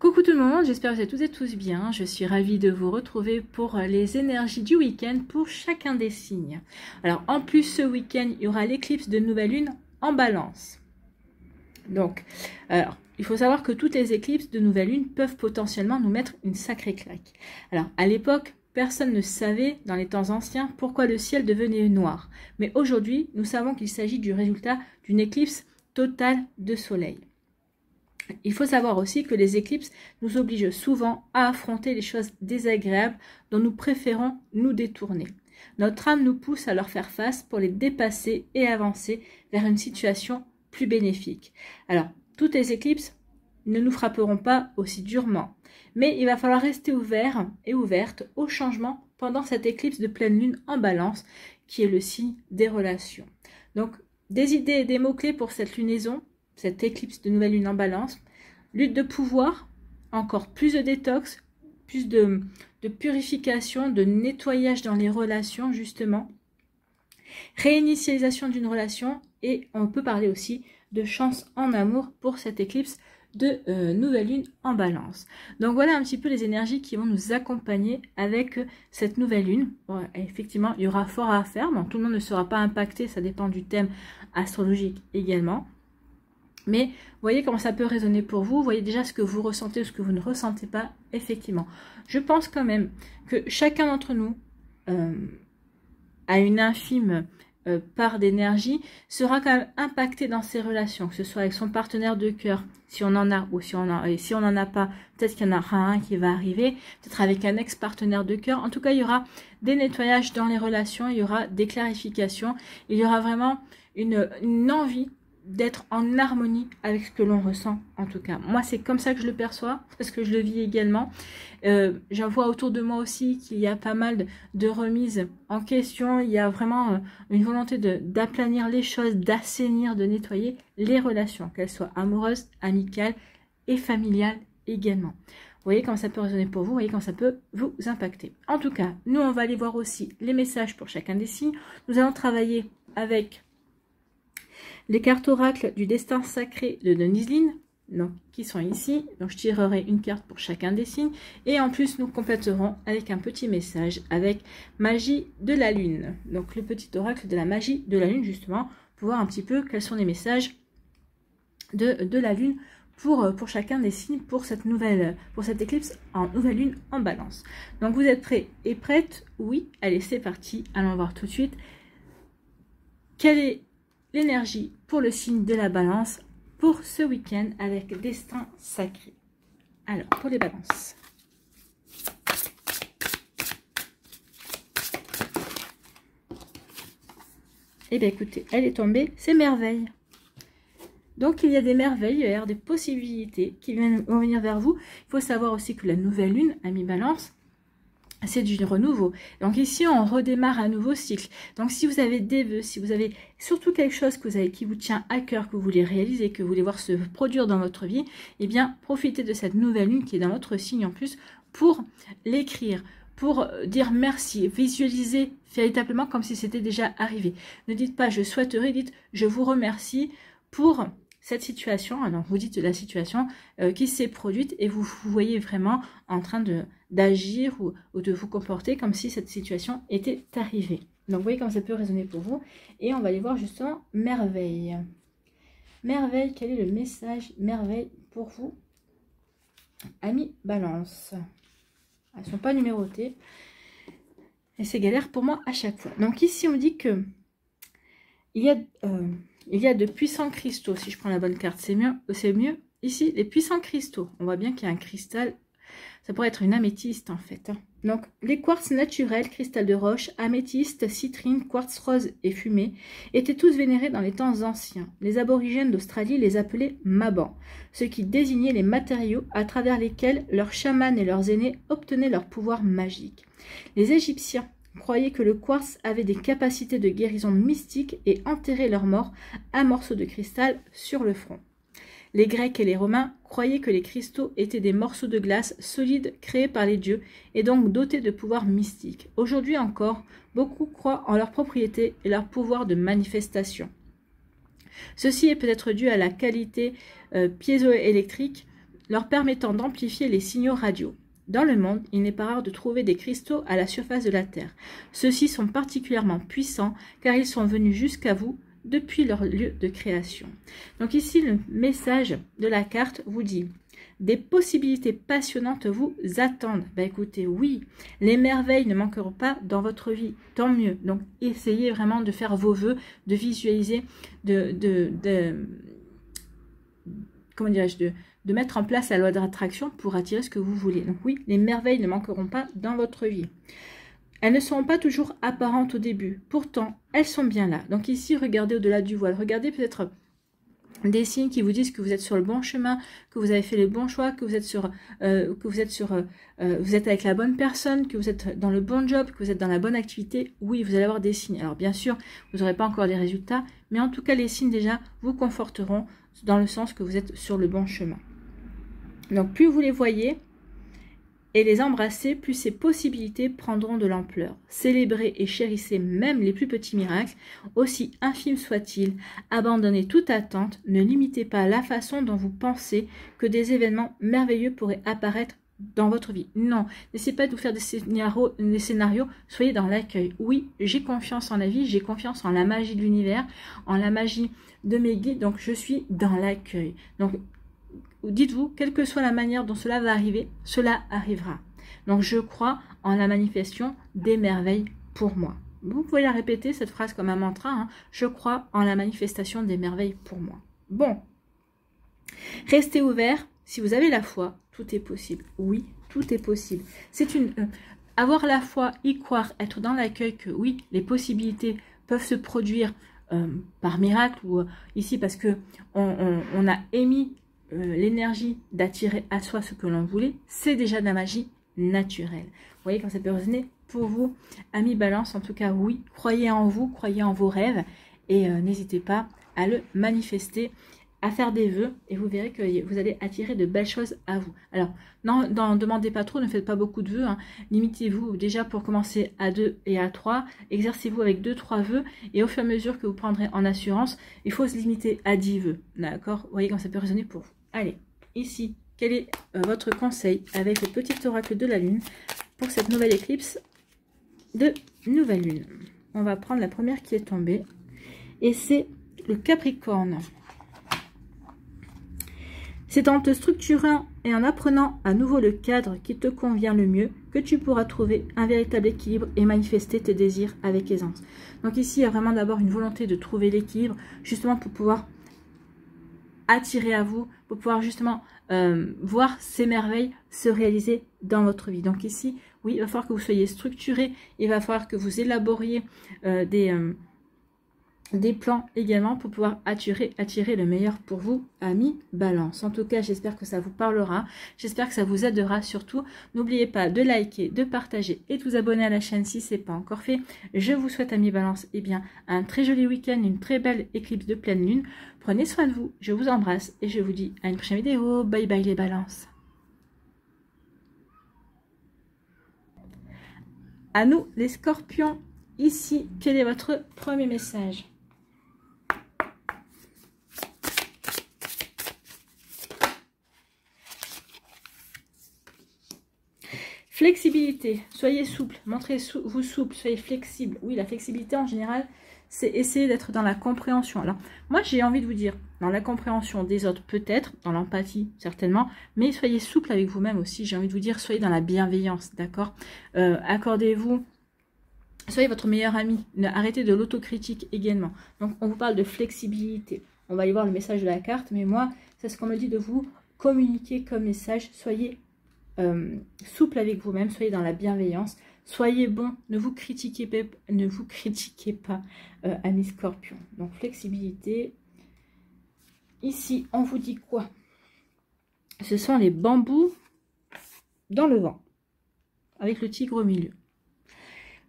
Coucou tout le monde, j'espère que vous êtes toutes et tous bien. Je suis ravie de vous retrouver pour les énergies du week-end pour chacun des signes. Alors en plus ce week-end, il y aura l'éclipse de nouvelle lune en balance. Donc, il faut savoir que toutes les éclipses de nouvelle lune peuvent potentiellement nous mettre une sacrée claque. Alors à l'époque, personne ne savait dans les temps anciens pourquoi le ciel devenait noir. Mais aujourd'hui, nous savons qu'il s'agit du résultat d'une éclipse totale de soleil. Il faut savoir aussi que les éclipses nous obligent souvent à affronter les choses désagréables dont nous préférons nous détourner. Notre âme nous pousse à leur faire face pour les dépasser et avancer vers une situation plus bénéfique. Alors, toutes les éclipses ne nous frapperont pas aussi durement, mais il va falloir rester ouvert et ouverte au changement pendant cette éclipse de pleine lune en balance qui est le signe des relations. Donc, des idées et des mots-clés pour cette lunaison, cette éclipse de nouvelle lune en balance, lutte de pouvoir, encore plus de détox, plus de purification, de nettoyage dans les relations justement, réinitialisation d'une relation et on peut parler aussi de chance en amour pour cette éclipse de nouvelle lune en balance. Donc voilà un petit peu les énergies qui vont nous accompagner avec cette nouvelle lune. Bon, effectivement, il y aura fort à faire, bon, tout le monde ne sera pas impacté, ça dépend du thème astrologique également. Mais vous voyez comment ça peut résonner pour vous, vous voyez déjà ce que vous ressentez ou ce que vous ne ressentez pas, effectivement. Je pense quand même que chacun d'entre nous a une infime part d'énergie, sera quand même impacté dans ses relations, que ce soit avec son partenaire de cœur, si on en a, ou si on n'en a pas, peut-être qu'il y en aura un qui va arriver, peut-être avec un ex-partenaire de cœur. En tout cas, il y aura des nettoyages dans les relations, il y aura des clarifications, il y aura vraiment une envie d'être en harmonie avec ce que l'on ressent, en tout cas. Moi, c'est comme ça que je le perçois, parce que je le vis également. J'en vois autour de moi aussi qu'il y a pas mal de remises en question. Il y a vraiment une volonté d'aplanir les choses, d'assainir, de nettoyer les relations, qu'elles soient amoureuses, amicales et familiales également. Vous voyez comment ça peut résonner pour vous, vous voyez comment ça peut vous impacter. En tout cas, nous, on va aller voir aussi les messages pour chacun des signes. Nous allons travailler avec les cartes oracles du destin sacré de Denise Line, donc, qui sont ici. Donc je tirerai une carte pour chacun des signes. Et en plus, nous compléterons avec un petit message avec magie de la lune. Donc le petit oracle de la magie de la lune, justement, pour voir un petit peu quels sont les messages de la lune pour chacun des signes pour cette éclipse en nouvelle lune en balance. Donc vous êtes prêts et prêtes? Oui, allez, c'est parti. Allons voir tout de suite quelle est l'énergie pour le signe de la balance pour ce week-end avec destin sacré. Alors, pour les balances. Eh bien, écoutez, elle est tombée, c'est merveille. Donc, il y a des merveilles, il y a des possibilités qui vont venir vers vous. Il faut savoir aussi que la nouvelle lune, à mi-balance, c'est du renouveau. Donc ici, on redémarre un nouveau cycle. Donc si vous avez des vœux, si vous avez surtout quelque chose qui vous tient à cœur, que vous voulez réaliser, que vous voulez voir se produire dans votre vie, eh bien, profitez de cette nouvelle lune qui est dans votre signe en plus pour l'écrire, pour dire merci, visualiser véritablement comme si c'était déjà arrivé. Ne dites pas « je souhaiterais », dites « je vous remercie pour » cette situation. Alors vous dites la situation qui s'est produite et vous vous voyez vraiment en train d'agir ou de vous comporter comme si cette situation était arrivée. Donc vous voyez comme ça peut résonner pour vous. Et on va aller voir justement merveille. Merveille, quel est le message merveille pour vous, amis balance? Elles ne sont pas numérotées. Et c'est galère pour moi à chaque fois. Donc ici on dit que il y a de puissants cristaux. Si je prends la bonne carte, c'est mieux. Ici, les puissants cristaux. On voit bien qu'il y a un cristal. Ça pourrait être une améthyste, en fait. Donc, les quartz naturels, cristal de roche, améthyste, citrine, quartz rose et fumé, étaient tous vénérés dans les temps anciens. Les aborigènes d'Australie les appelaient mabans, ce qui désignait les matériaux à travers lesquels leurs chamans et leurs aînés obtenaient leur pouvoir magique. Les Égyptiens croyaient que le quartz avait des capacités de guérison mystique et enterraient leurs morts à morceaux de cristal sur le front. Les Grecs et les Romains croyaient que les cristaux étaient des morceaux de glace solides créés par les dieux et donc dotés de pouvoirs mystiques. Aujourd'hui encore, beaucoup croient en leurs propriétés et leur pouvoir de manifestation. Ceci est peut-être dû à la qualité piézoélectrique leur permettant d'amplifier les signaux radio. Dans le monde, il n'est pas rare de trouver des cristaux à la surface de la Terre. Ceux-ci sont particulièrement puissants car ils sont venus jusqu'à vous depuis leur lieu de création. Donc ici, le message de la carte vous dit « Des possibilités passionnantes vous attendent ». Ben écoutez, oui, les merveilles ne manqueront pas dans votre vie, tant mieux. Donc essayez vraiment de faire vos vœux, de visualiser, comment dirais-je, de mettre en place la loi d'attraction pour attirer ce que vous voulez. Donc oui, les merveilles ne manqueront pas dans votre vie. Elles ne seront pas toujours apparentes au début. Pourtant, elles sont bien là. Donc ici, regardez au-delà du voile. Regardez peut-être des signes qui vous disent que vous êtes sur le bon chemin, que vous avez fait les bons choix, que vous êtes vous êtes avec la bonne personne, que vous êtes dans le bon job, que vous êtes dans la bonne activité. Oui, vous allez avoir des signes. Alors bien sûr, vous n'aurez pas encore les résultats, mais en tout cas, les signes déjà vous conforteront dans le sens que vous êtes sur le bon chemin. Donc plus vous les voyez et les embrasser, plus ces possibilités prendront de l'ampleur. Célébrez et chérissez même les plus petits miracles, aussi infimes soient-ils. Abandonnez toute attente, ne limitez pas la façon dont vous pensez que des événements merveilleux pourraient apparaître dans votre vie. Non, n'essayez pas de vous faire des scénarios, soyez dans l'accueil. Oui, j'ai confiance en la vie, j'ai confiance en la magie de l'univers, en la magie de mes guides, donc je suis dans l'accueil. Donc dites-vous, quelle que soit la manière dont cela va arriver, cela arrivera. Donc je crois en la manifestation des merveilles pour moi. Vous pouvez la répéter, cette phrase, comme un mantra, hein. Je crois en la manifestation des merveilles pour moi. Bon, restez ouverts. Si vous avez la foi, tout est possible. Oui, tout est possible. C'est avoir la foi, y croire, être dans l'accueil que oui, les possibilités peuvent se produire par miracle ou ici parce que on a émis l'énergie d'attirer à soi ce que l'on voulait, c'est déjà de la magie naturelle. Vous voyez quand ça peut résonner pour vous, amis Balance. En tout cas, oui, croyez en vous, croyez en vos rêves et n'hésitez pas à le manifester, à faire des vœux et vous verrez que vous allez attirer de belles choses à vous. Alors, n'en demandez pas trop, ne faites pas beaucoup de vœux, hein. Limitez-vous déjà pour commencer à 2 et à 3, exercez-vous avec 2-3 vœux et au fur et à mesure que vous prendrez en assurance, il faut se limiter à 10 vœux, d'accord? Vous voyez quand ça peut résonner pour vous. Allez, ici, quel est votre conseil avec le petit oracle de la lune pour cette nouvelle éclipse de nouvelle lune? On va prendre la première qui est tombée et c'est le Capricorne. C'est en te structurant et en apprenant à nouveau le cadre qui te convient le mieux que tu pourras trouver un véritable équilibre et manifester tes désirs avec aisance. Donc ici, il y a vraiment d'abord une volonté de trouver l'équilibre, justement pour pouvoir attirer à vous, pour pouvoir justement voir ces merveilles se réaliser dans votre vie. Donc ici, oui, il va falloir que vous soyez structuré, il va falloir que vous élaboriez des plans également pour pouvoir attirer le meilleur pour vous, amis Balance. En tout cas, j'espère que ça vous parlera, j'espère que ça vous aidera surtout. N'oubliez pas de liker, de partager et de vous abonner à la chaîne si ce n'est pas encore fait. Je vous souhaite, amis Balance, eh bien, un très joli week-end, une très belle éclipse de pleine lune. Prenez soin de vous, je vous embrasse et je vous dis à une prochaine vidéo. Bye bye les Balances. À nous les Scorpions, ici, quel est votre premier message ? Flexibilité, soyez souple, montrez-vous souple, soyez flexible. Oui, la flexibilité en général, c'est essayer d'être dans la compréhension. Alors, moi j'ai envie de vous dire, dans la compréhension des autres peut-être, dans l'empathie certainement, mais soyez souple avec vous-même aussi. J'ai envie de vous dire, soyez dans la bienveillance, d'accord? Accordez-vous, soyez votre meilleur ami, arrêtez de l'autocritique également. Donc, on vous parle de flexibilité. On va aller voir le message de la carte, mais moi, c'est ce qu'on me dit de vous communiquer comme message, soyez souple avec vous-même, soyez dans la bienveillance, soyez bon, ne vous critiquez pas, amis Scorpions. Donc flexibilité. Ici, on vous dit quoi? Ce sont les bambous dans le vent, avec le tigre au milieu.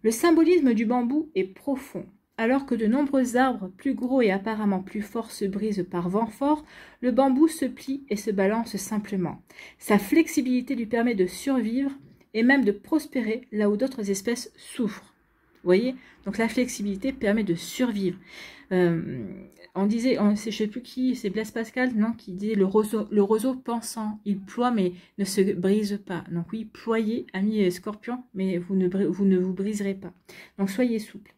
Le symbolisme du bambou est profond. Alors que de nombreux arbres plus gros et apparemment plus forts se brisent par vent fort, le bambou se plie et se balance simplement. Sa flexibilité lui permet de survivre et même de prospérer là où d'autres espèces souffrent. voyez? Donc la flexibilité permet de survivre. On disait, je ne sais plus qui, c'est Blaise Pascal, non, qui dit le roseau pensant, il ploie mais ne se brise pas. Donc oui, ployez, amis scorpions, mais vous ne vous briserez pas. Donc soyez souple.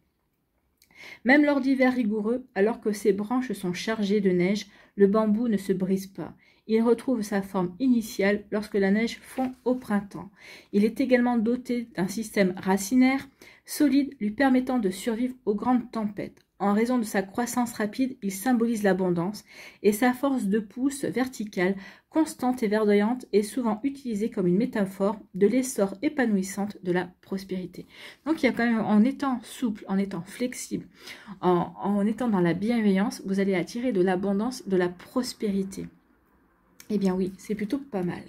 Même lors d'hiver rigoureux, alors que ses branches sont chargées de neige, le bambou ne se brise pas. Il retrouve sa forme initiale lorsque la neige fond au printemps. Il est également doté d'un système racinaire solide lui permettant de survivre aux grandes tempêtes. En raison de sa croissance rapide, il symbolise l'abondance et sa force de pousse verticale, constante et verdoyante, est souvent utilisée comme une métaphore de l'essor épanouissante de la prospérité. Donc il y a quand même, en étant souple, en étant flexible, en étant dans la bienveillance, vous allez attirer de l'abondance, de la prospérité. Eh bien oui, c'est plutôt pas mal.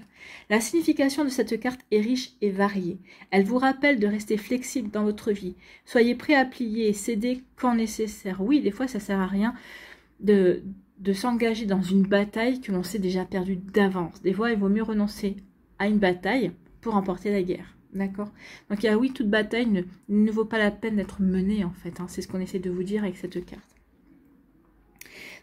La signification de cette carte est riche et variée. Elle vous rappelle de rester flexible dans votre vie. Soyez prêt à plier et céder quand nécessaire. Oui, des fois, ça ne sert à rien de s'engager dans une bataille que l'on sait déjà perdue d'avance. Des fois, il vaut mieux renoncer à une bataille pour remporter la guerre. D'accord? Donc, oui, toute bataille ne vaut pas la peine d'être menée, en fait. C'est ce qu'on essaie de vous dire avec cette carte.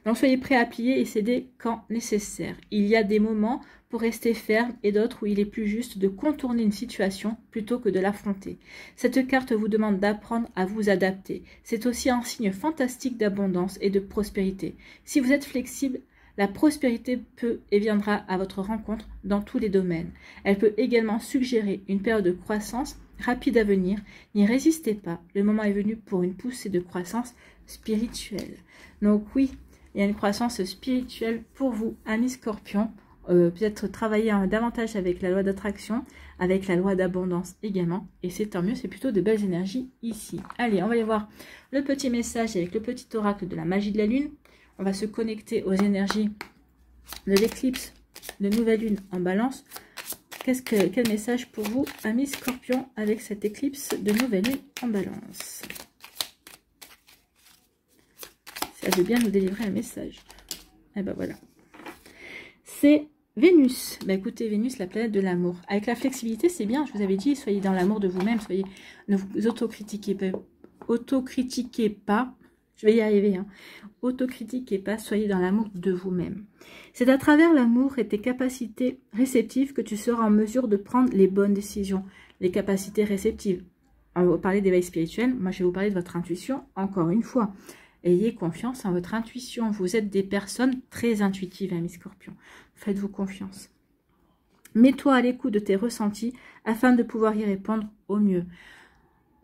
Donc, soyez prêts à plier et céder quand nécessaire. Il y a des moments pour rester ferme et d'autres où il est plus juste de contourner une situation plutôt que de l'affronter. Cette carte vous demande d'apprendre à vous adapter. C'est aussi un signe fantastique d'abondance et de prospérité. Si vous êtes flexible, la prospérité peut et viendra à votre rencontre dans tous les domaines. Elle peut également suggérer une période de croissance rapide à venir. N'y résistez pas, le moment est venu pour une poussée de croissance spirituelle. Donc oui, il y a une croissance spirituelle pour vous, amis scorpions. Peut-être travailler davantage avec la loi d'attraction, avec la loi d'abondance également. Et c'est tant mieux, c'est plutôt de belles énergies ici. Allez, on va aller voir le petit message avec le petit oracle de la magie de la lune. On va se connecter aux énergies de l'éclipse de nouvelle lune en balance. Quel message pour vous, amis scorpions, avec cette éclipse de nouvelle lune en balance? Elle veut bien nous délivrer un message. Et ben voilà. C'est Vénus. Ben écoutez, Vénus, la planète de l'amour. Avec la flexibilité, c'est bien. Je vous avais dit, soyez dans l'amour de vous-même. Ne vous autocritiquez pas. Je vais y arriver. Autocritiquez pas. Soyez dans l'amour de vous-même. C'est à travers l'amour et tes capacités réceptives que tu seras en mesure de prendre les bonnes décisions. Les capacités réceptives. On va parler d'éveil spirituel. Moi, je vais vous parler de votre intuition encore une fois. Ayez confiance en votre intuition. Vous êtes des personnes très intuitives, amis scorpions. Faites-vous confiance. Mets-toi à l'écoute de tes ressentis afin de pouvoir y répondre au mieux.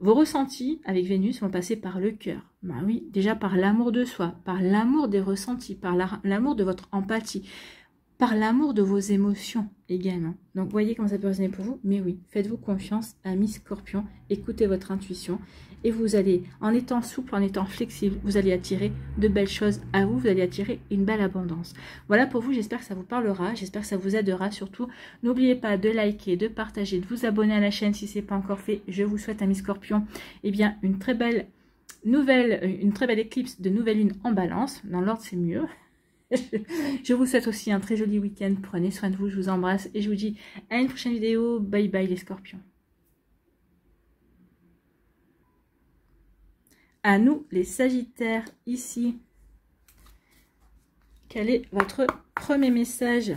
Vos ressentis avec Vénus vont passer par le cœur. Ben oui, déjà par l'amour de soi, par l'amour des ressentis, par l'amour de votre empathie, par l'amour de vos émotions également. Donc, voyez comment ça peut résonner pour vous. Mais oui, faites-vous confiance, amis scorpions. Écoutez votre intuition. Et vous allez, en étant souple, en étant flexible, vous allez attirer de belles choses à vous. Vous allez attirer une belle abondance. Voilà pour vous. J'espère que ça vous parlera. J'espère que ça vous aidera. Surtout, n'oubliez pas de liker, de partager, de vous abonner à la chaîne si ce n'est pas encore fait. Je vous souhaite, amis scorpions, eh bien, une très belle éclipse de nouvelle lune en balance. Dans l'ordre, c'est mieux. Je vous souhaite aussi un très joli week-end. Prenez soin de vous. Je vous embrasse. Et je vous dis à une prochaine vidéo. Bye bye les scorpions. À nous, les Sagittaires, ici. Quel est votre premier message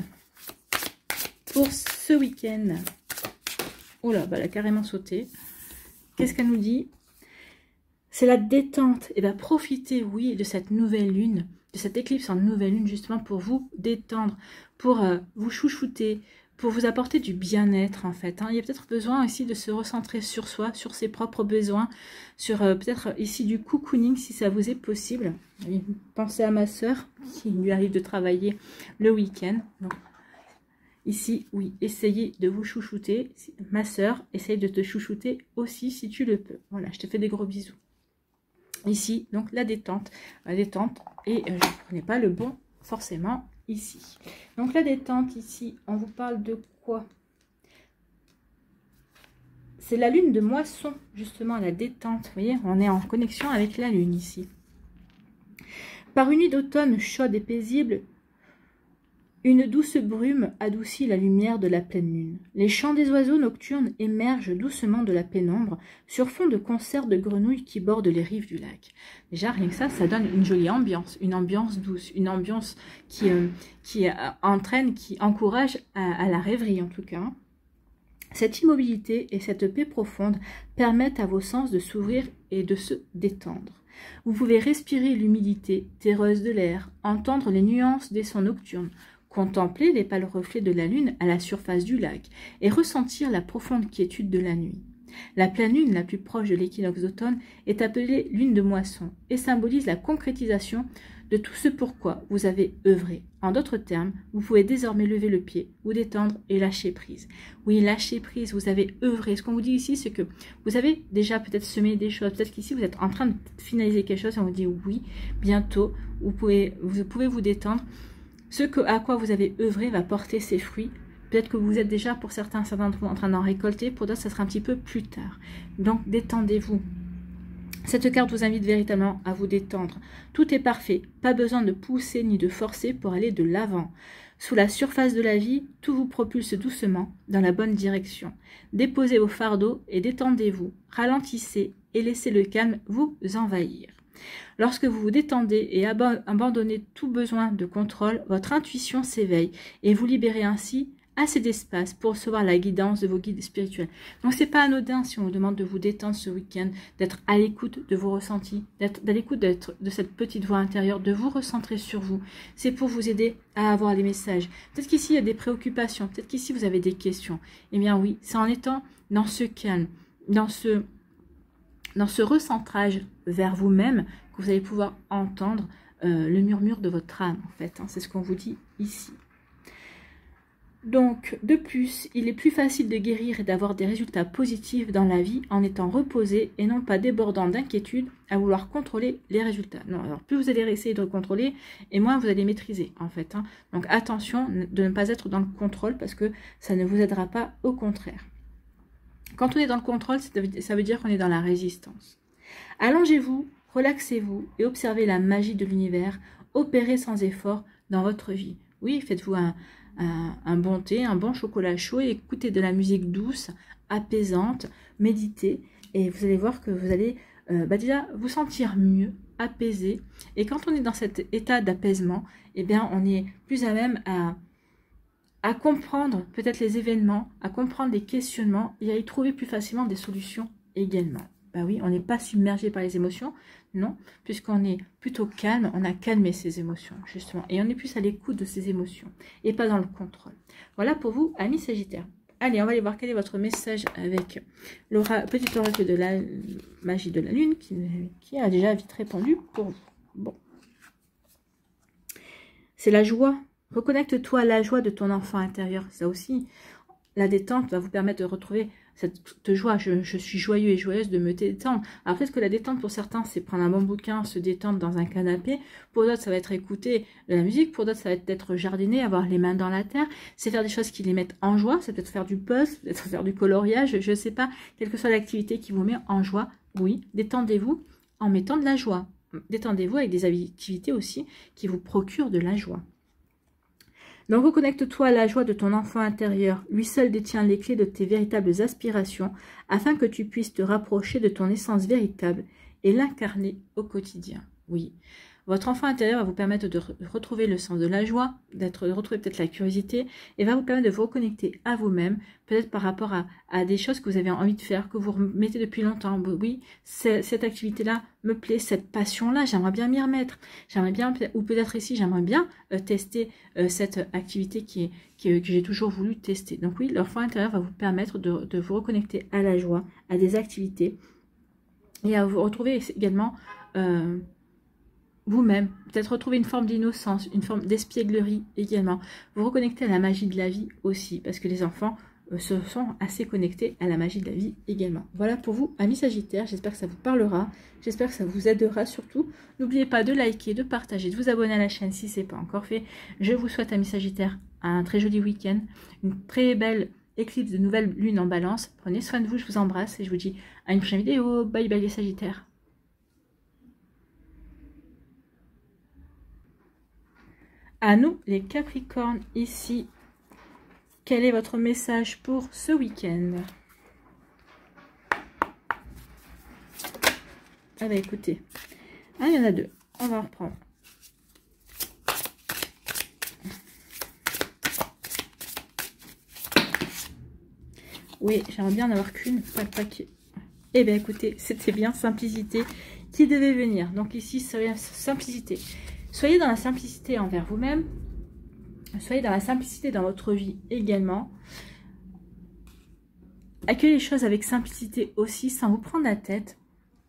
pour ce week-end? Oh là, bah, elle a carrément sauté. Qu'est-ce qu'elle nous dit? C'est la détente. Et bien, profitez, oui, de cette nouvelle lune, de cette éclipse en nouvelle lune, justement pour vous détendre, pour vous chouchouter, pour vous apporter du bien-être, en fait. Il y a peut-être besoin ici de se recentrer sur soi, sur ses propres besoins, sur peut-être ici du cocooning, si ça vous est possible. Pensez à ma sœur, qui lui arrive de travailler le week-end. Ici, oui, essayez de vous chouchouter. Ma sœur, essaye de te chouchouter aussi, si tu le peux. Voilà, je te fais des gros bisous. Ici, donc la détente, et je ne prenais pas le bon, forcément, ici. Donc la détente ici, on vous parle de quoi? C'est la lune de moisson, justement, la détente. Vous voyez, on est en connexion avec la lune ici. Par une nuit d'automne chaude et paisible, Une douce brume adoucit la lumière de la pleine lune. Les chants des oiseaux nocturnes émergent doucement de la pénombre sur fond de concerts de grenouilles qui bordent les rives du lac. Déjà, rien que ça donne une jolie ambiance, une ambiance douce, une ambiance qui entraîne, qui encourage à la rêverie en tout cas. Cette immobilité et cette paix profonde permettent à vos sens de s'ouvrir et de se détendre. Vous pouvez respirer l'humidité terreuse de l'air, entendre les nuances des sons nocturnes, contempler les pâles reflets de la lune à la surface du lac et ressentir la profonde quiétude de la nuit. La pleine lune la plus proche de l'équinoxe d'automne est appelée lune de moisson et symbolise la concrétisation de tout ce pourquoi vous avez œuvré. En d'autres termes, vous pouvez désormais lever le pied, vous détendre et lâcher prise. Oui, lâcher prise, vous avez œuvré. Ce qu'on vous dit ici, c'est que vous avez déjà peut-être semé des choses, peut-être qu'ici vous êtes en train de finaliser quelque chose et on vous dit oui, bientôt, vous pouvez vous détendre. À quoi vous avez œuvré va porter ses fruits. Peut-être que vous êtes déjà, pour certains d'entre vous, en train d'en récolter. Pour d'autres, ça sera un petit peu plus tard. Donc, détendez-vous. Cette carte vous invite véritablement à vous détendre. Tout est parfait. Pas besoin de pousser ni de forcer pour aller de l'avant. Sous la surface de la vie, tout vous propulse doucement dans la bonne direction. Déposez vos fardeaux et détendez-vous. Ralentissez et laissez le calme vous envahir. Lorsque vous vous détendez et abandonnez tout besoin de contrôle, votre intuition s'éveille et vous libérez ainsi assez d'espace pour recevoir la guidance de vos guides spirituels. Donc c'est pas anodin si on vous demande de vous détendre ce week-end, d'être à l'écoute de vos ressentis, d'être à l'écoute de cette petite voix intérieure, de vous recentrer sur vous. C'est pour vous aider à avoir les messages. Peut-être qu'ici il y a des préoccupations, peut-être qu'ici vous avez des questions. Eh bien oui, c'est en étant dans ce calme, dans ce recentrage vers vous-même que vous allez pouvoir entendre le murmure de votre âme, en fait. C'est ce qu'on vous dit ici. Donc, de plus, il est plus facile de guérir et d'avoir des résultats positifs dans la vie en étant reposé et non pas débordant d'inquiétude à vouloir contrôler les résultats. Non, alors plus vous allez essayer de contrôler et moins vous allez maîtriser, en fait. Donc, attention de ne pas être dans le contrôle parce que ça ne vous aidera pas, au contraire. Quand on est dans le contrôle, ça veut dire qu'on est dans la résistance. Allongez-vous, relaxez-vous et observez la magie de l'univers opérer sans effort dans votre vie. Oui, faites-vous un bon thé, un bon chocolat chaud et écoutez de la musique douce, apaisante, méditez et vous allez voir que vous allez déjà vous sentir mieux, apaisé. Et quand on est dans cet état d'apaisement, eh bien on est plus à même à comprendre peut-être les événements, à comprendre les questionnements et à y trouver plus facilement des solutions également. Ben oui, on n'est pas submergé par les émotions, non, puisqu'on est plutôt calme, on a calmé ses émotions, justement, et on est plus à l'écoute de ses émotions, et pas dans le contrôle. Voilà pour vous, amis Sagittaires. Allez, on va aller voir quel est votre message avec le petit oracle de la magie de la lune, qui a déjà vite répondu pour vous. Bon. C'est la joie. Reconnecte-toi à la joie de ton enfant intérieur. Ça aussi, la détente va vous permettre de retrouver cette joie. Je suis joyeux et joyeuse de me détendre. Alors peut-être que la détente pour certains, c'est prendre un bon bouquin, se détendre dans un canapé. Pour d'autres, ça va être écouter de la musique. Pour d'autres, ça va être jardiner, avoir les mains dans la terre. C'est faire des choses qui les mettent en joie. C'est peut-être faire du puzzle, peut-être faire du coloriage. Je ne sais pas, quelle que soit l'activité qui vous met en joie. Oui, détendez-vous en mettant de la joie. Détendez-vous avec des activités aussi qui vous procurent de la joie. Donc reconnecte-toi à la joie de ton enfant intérieur. Lui seul détient les clés de tes véritables aspirations afin que tu puisses te rapprocher de ton essence véritable et l'incarner au quotidien. Oui, votre enfant intérieur va vous permettre de retrouver le sens de la joie, de retrouver peut-être la curiosité et va vous permettre de vous reconnecter à vous-même, peut-être par rapport à des choses que vous avez envie de faire, que vous remettez depuis longtemps. Oui, cette activité-là me plaît, cette passion-là, j'aimerais bien m'y remettre. J'aimerais bien, ou peut-être ici, j'aimerais bien tester cette activité que j'ai toujours voulu tester. Donc oui, l'enfant intérieur va vous permettre de vous reconnecter à la joie, à des activités et à vous retrouver également vous-même, peut-être retrouver une forme d'innocence, une forme d'espièglerie également. Vous reconnectez à la magie de la vie aussi, parce que les enfants se sont assez connectés à la magie de la vie également. Voilà pour vous, amis Sagittaires, j'espère que ça vous parlera, j'espère que ça vous aidera surtout. N'oubliez pas de liker, de partager, de vous abonner à la chaîne si ce n'est pas encore fait. Je vous souhaite, amis Sagittaires, un très joli week-end, une très belle éclipse de nouvelle lune en balance. Prenez soin de vous, je vous embrasse et je vous dis à une prochaine vidéo. Bye bye les Sagittaires. À nous, les Capricornes, ici, quel est votre message pour ce week-end? Ah bah écoutez, ah, il y en a deux, on va en reprendre. Oui, j'aimerais bien en avoir qu'une, pas le paquet. Eh bien écoutez, c'était bien simplicité qui devait venir. Donc ici, soyez simplicité. Soyez dans la simplicité envers vous-même. Soyez dans la simplicité dans votre vie également. Accueillez les choses avec simplicité aussi, sans vous prendre la tête.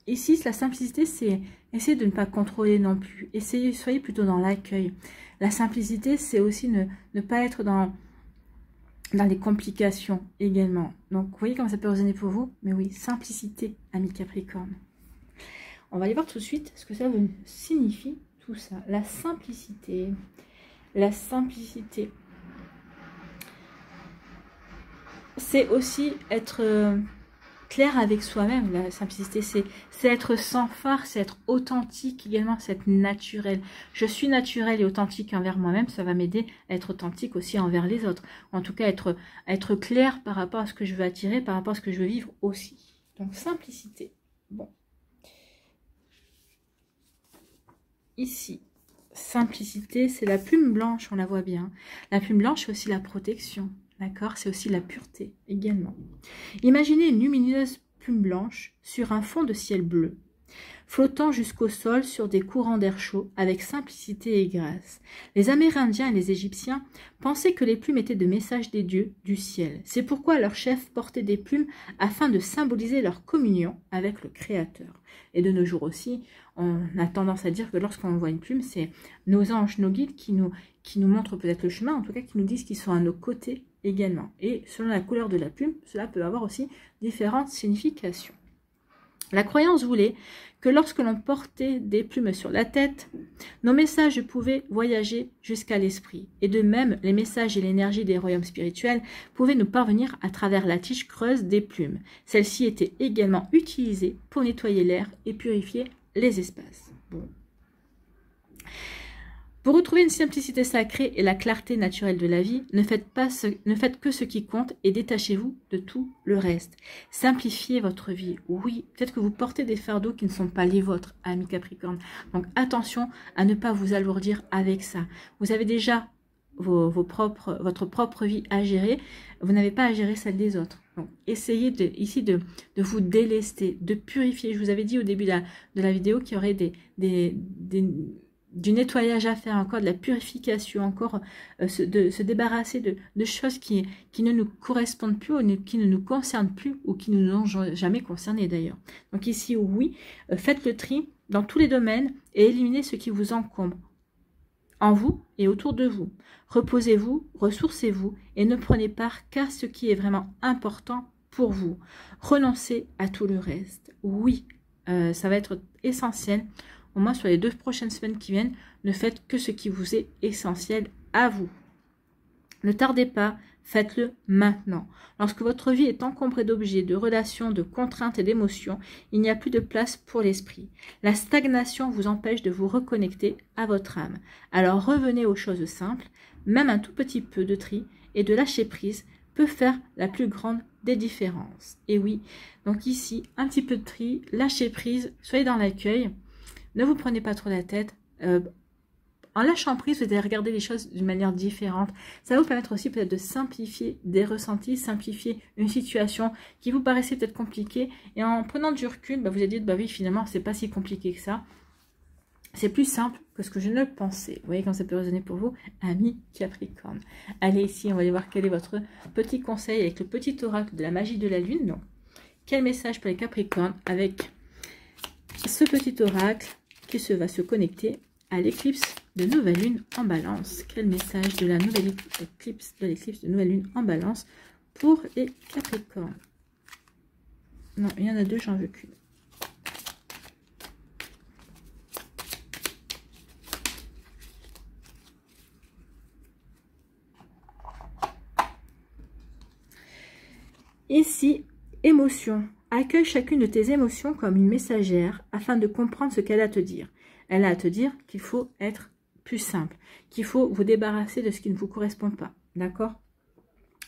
Ici, la simplicité, c'est essayer de ne pas contrôler non plus. Soyez plutôt dans l'accueil. La simplicité, c'est aussi ne pas être dans les complications également. Donc, vous voyez comment ça peut résonner pour vous? Mais oui, simplicité, amis Capricorne. On va aller voir tout de suite ce que ça signifie, tout ça. La simplicité. La simplicité. C'est aussi être clair avec soi-même. La simplicité, c'est être sans phare, c'est être authentique également, c'est être naturel. Je suis naturel et authentique envers moi-même, ça va m'aider à être authentique aussi envers les autres. En tout cas, être clair par rapport à ce que je veux attirer, par rapport à ce que je veux vivre aussi. Donc, simplicité. Bon. Ici, simplicité, c'est la plume blanche, on la voit bien. La plume blanche, c'est aussi la protection. D'accord, c'est aussi la pureté également. Imaginez une lumineuse plume blanche sur un fond de ciel bleu, flottant jusqu'au sol sur des courants d'air chaud avec simplicité et grâce. Les Amérindiens et les Égyptiens pensaient que les plumes étaient de messages des dieux du ciel. C'est pourquoi leurs chefs portaient des plumes afin de symboliser leur communion avec le Créateur. Et de nos jours aussi, on a tendance à dire que lorsqu'on voit une plume, c'est nos anges, nos guides qui nous montrent peut-être le chemin, en tout cas qui nous disent qu'ils sont à nos côtés également. Et selon la couleur de la plume, cela peut avoir aussi différentes significations. La croyance voulait que lorsque l'on portait des plumes sur la tête, nos messages pouvaient voyager jusqu'à l'esprit. Et de même, les messages et l'énergie des royaumes spirituels pouvaient nous parvenir à travers la tige creuse des plumes. Celle-ci était également utilisée pour nettoyer l'air et purifier les espaces. Bon. Pour retrouver une simplicité sacrée et la clarté naturelle de la vie, ne faites que ce qui compte et détachez-vous de tout le reste. Simplifiez votre vie. Oui, peut-être que vous portez des fardeaux qui ne sont pas les vôtres, amis Capricorne. Donc attention à ne pas vous alourdir avec ça. Vous avez déjà votre propre vie à gérer. Vous n'avez pas à gérer celle des autres. Donc essayez ici de vous délester, de purifier. Je vous avais dit au début de la vidéo qu'il y aurait du nettoyage à faire, encore de la purification, encore de se débarrasser de choses qui ne nous correspondent plus, ou qui ne nous concernent plus, ou qui ne nous ont jamais concernés d'ailleurs. Donc ici, oui, faites le tri dans tous les domaines et éliminez ce qui vous encombre en vous et autour de vous. Reposez-vous, ressourcez-vous et ne prenez part qu'à ce qui est vraiment important pour vous. Renoncez à tout le reste. Oui, ça va être essentiel. Au moins sur les 2 prochaines semaines qui viennent, ne faites que ce qui vous est essentiel à vous. Ne tardez pas, faites-le maintenant. Lorsque votre vie est encombrée d'objets, de relations, de contraintes et d'émotions, il n'y a plus de place pour l'esprit. La stagnation vous empêche de vous reconnecter à votre âme. Alors revenez aux choses simples, même un tout petit peu de tri et de lâcher prise peut faire la plus grande des différences. Et oui, donc ici, un petit peu de tri, lâcher prise, soyez dans l'accueil. Ne vous prenez pas trop la tête. En lâchant prise, vous allez regarder les choses d'une manière différente. Ça va vous permettre aussi peut-être de simplifier des ressentis, simplifier une situation qui vous paraissait peut-être compliquée. Et en prenant du recul, vous allez dire, bah oui, finalement, c'est pas si compliqué que ça. C'est plus simple que ce que je ne le pensais. Vous voyez quand ça peut résonner pour vous, amis Capricorne. Allez ici, on va aller voir quel est votre petit conseil avec le petit oracle de la magie de la lune. Donc, quel message pour les Capricornes avec ce petit oracle qui va se connecter à l'éclipse de nouvelle lune en balance. Quel message de la nouvelle éclipse, de l'éclipse de nouvelle lune en balance pour les Capricornes? Non, il y en a 2, j'en veux qu'une. Ici, émotion. Accueille chacune de tes émotions comme une messagère afin de comprendre ce qu'elle a à te dire. Elle a à te dire qu'il faut être plus simple, qu'il faut vous débarrasser de ce qui ne vous correspond pas, d'accord?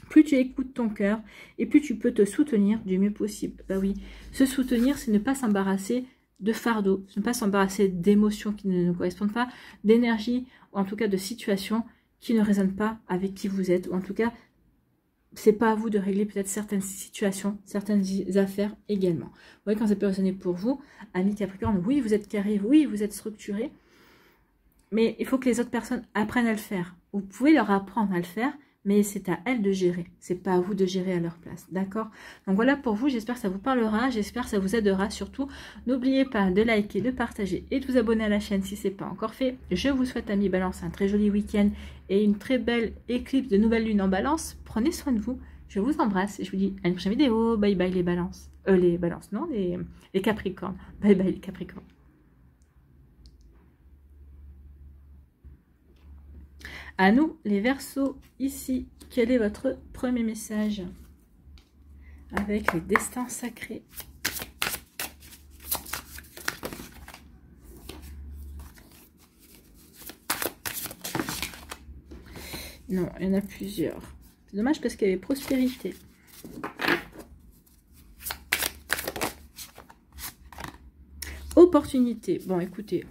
Plus tu écoutes ton cœur et plus tu peux te soutenir du mieux possible. Bah oui, se soutenir, c'est ne pas s'embarrasser de fardeaux, ne pas s'embarrasser d'émotions qui ne nous correspondent pas, d'énergie, ou en tout cas de situations qui ne résonnent pas avec qui vous êtes, ou en tout cas, c'est pas à vous de régler peut-être certaines situations, certaines affaires également. Vous voyez, quand ça peut résonner pour vous, amis Capricorne, oui, vous êtes carré, oui, vous êtes structuré, mais il faut que les autres personnes apprennent à le faire. Vous pouvez leur apprendre à le faire, mais c'est à elles de gérer. C'est pas à vous de gérer à leur place, d'accord? Donc voilà pour vous, j'espère que ça vous parlera, j'espère que ça vous aidera. Surtout, n'oubliez pas de liker, de partager et de vous abonner à la chaîne si ce n'est pas encore fait. Je vous souhaite, amis Balance, un très joli week-end et une très belle éclipse de nouvelle lune en Balance. Prenez soin de vous, je vous embrasse et je vous dis à une prochaine vidéo. Bye bye les Balances. Les Balances, non, les Capricornes. Bye bye les Capricornes. À nous, les Verseaux, ici, quel est votre premier message avec les destins sacrés? Non, il y en a plusieurs. C'est dommage parce qu'il y avait prospérité. Opportunité. Bon, écoutez,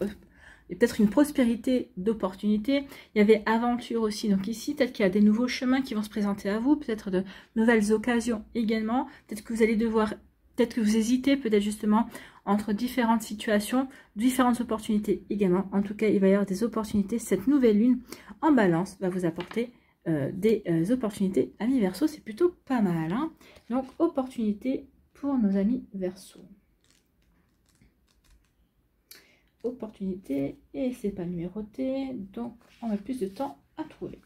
il y a peut-être une prospérité d'opportunités. Il y avait aventure aussi. Donc ici, peut-être qu'il y a des nouveaux chemins qui vont se présenter à vous. Peut-être de nouvelles occasions également. Peut-être que vous allez devoir, peut-être que vous hésitez, peut-être justement, entre différentes situations, différentes opportunités également. En tout cas, il va y avoir des opportunités. Cette nouvelle lune en Balance va vous apporter des opportunités. Amis Verseaux, c'est plutôt pas mal, hein. Donc, opportunités pour nos amis Verseaux. Opportunité et c'est pas numéroté, donc on a plus de temps à trouver.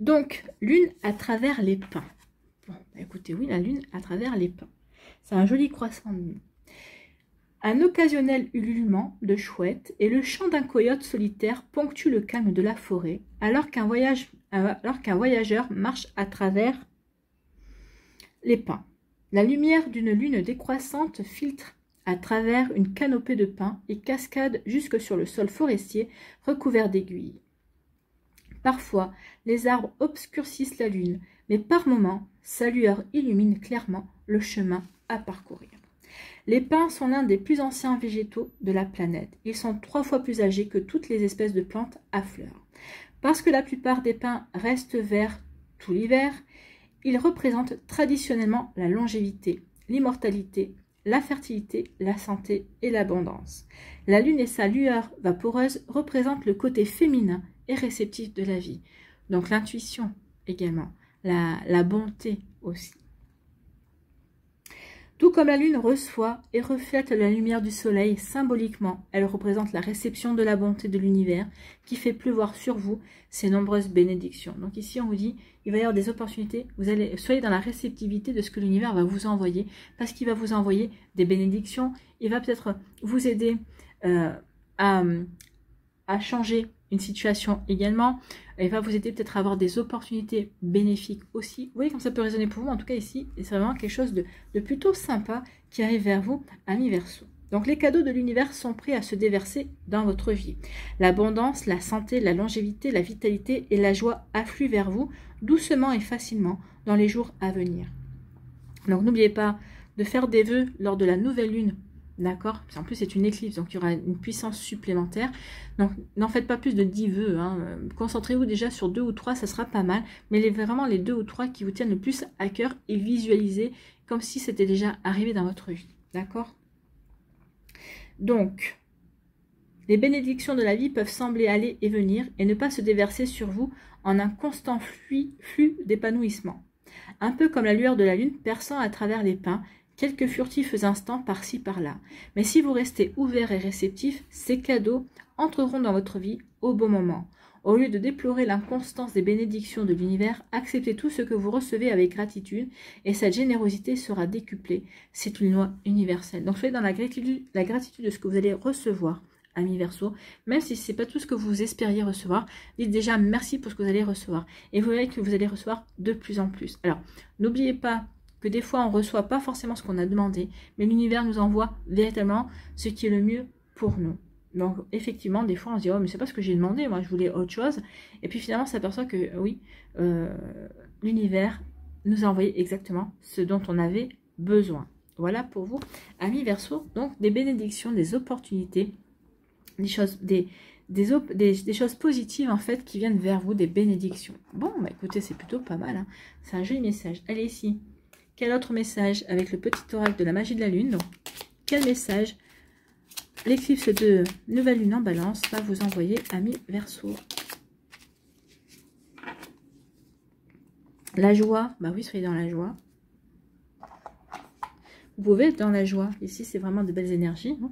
Donc lune à travers les pins. Bon, bah écoutez, oui, la lune à travers les pins, c'est un joli croissant de lune. Un occasionnel ululement de chouette et le chant d'un coyote solitaire ponctue le calme de la forêt alors qu'un voyageur marche à travers les pins. La lumière d'une lune décroissante filtre à travers une canopée de pins et cascade jusque sur le sol forestier recouvert d'aiguilles. Parfois, les arbres obscurcissent la lune, mais par moments, sa lueur illumine clairement le chemin à parcourir. Les pins sont l'un des plus anciens végétaux de la planète. Ils sont 3 fois plus âgés que toutes les espèces de plantes à fleurs. Parce que la plupart des pins restent verts tout l'hiver, ils représentent traditionnellement la longévité, l'immortalité, la fertilité, la santé et l'abondance. La lune et sa lueur vaporeuse représentent le côté féminin et réceptif de la vie. Donc l'intuition également, la bonté aussi. Tout comme la lune reçoit et reflète la lumière du soleil symboliquement, elle représente la réception de la bonté de l'univers qui fait pleuvoir sur vous ses nombreuses bénédictions. Donc ici on vous dit, il va y avoir des opportunités, soyez dans la réceptivité de ce que l'univers va vous envoyer, parce qu'il va vous envoyer des bénédictions, il va peut-être vous aider à changer une situation également, il va vous aider peut-être à avoir des opportunités bénéfiques aussi. Vous voyez comme ça peut résonner pour vous, en tout cas ici, c'est vraiment quelque chose de plutôt sympa qui arrive vers vous, amis Verseaux. Donc les cadeaux de l'univers sont prêts à se déverser dans votre vie. L'abondance, la santé, la longévité, la vitalité et la joie affluent vers vous doucement et facilement dans les jours à venir. Donc n'oubliez pas de faire des vœux lors de la nouvelle lune. D'accord? En plus, c'est une éclipse, donc il y aura une puissance supplémentaire. Donc, n'en faites pas plus de 10 vœux. Hein. Concentrez-vous déjà sur 2 ou 3, ça sera pas mal. Mais vraiment les 2 ou 3 qui vous tiennent le plus à cœur et visualisez comme si c'était déjà arrivé dans votre vie. D'accord? Donc, les bénédictions de la vie peuvent sembler aller et venir et ne pas se déverser sur vous en un constant flux d'épanouissement. Un peu comme la lueur de la lune perçant à travers les pins, quelques furtifs instants par-ci par-là. Mais si vous restez ouvert et réceptif, ces cadeaux entreront dans votre vie au bon moment. Au lieu de déplorer l'inconstance des bénédictions de l'univers, acceptez tout ce que vous recevez avec gratitude et cette générosité sera décuplée. C'est une loi universelle. Donc soyez dans la gratitude de ce que vous allez recevoir, amis Verseaux. Même si ce n'est pas tout ce que vous espériez recevoir, dites déjà merci pour ce que vous allez recevoir. Et vous verrez que vous allez recevoir de plus en plus. Alors, n'oubliez pas que des fois on ne reçoit pas forcément ce qu'on a demandé, mais l'univers nous envoie véritablement ce qui est le mieux pour nous. Donc, effectivement, des fois, on se dit, oh, mais c'est pas ce que j'ai demandé, moi, je voulais autre chose. Et puis, finalement, on s'aperçoit que, oui, l'univers nous a envoyé exactement ce dont on avait besoin. Voilà pour vous, amis Verseau. Donc, des bénédictions, des opportunités, des choses, des choses positives, en fait, qui viennent vers vous, des bénédictions. Bon, bah, écoutez, c'est plutôt pas mal, hein. C'est un joli message. Allez, ici. Quel autre message avec le petit oracle de la magie de la lune? Donc, quel message l'éclipse de nouvelle lune en balance va vous envoyer, amis Verseau? La joie, bah oui, soyez dans la joie. Vous pouvez être dans la joie. Ici, c'est vraiment de belles énergies. Hein.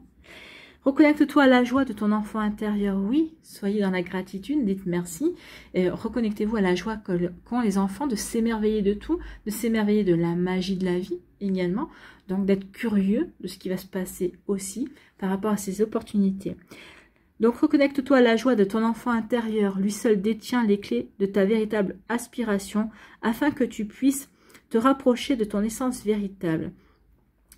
Reconnecte-toi à la joie de ton enfant intérieur. Oui, soyez dans la gratitude, dites merci. Reconnectez-vous à la joie qu'ont les enfants de s'émerveiller de tout, de s'émerveiller de la magie de la vie également. Donc, d'être curieux de ce qui va se passer aussi par rapport à ces opportunités. Donc, reconnecte-toi à la joie de ton enfant intérieur. Lui seul détient les clés de ta véritable aspiration afin que tu puisses te rapprocher de ton essence véritable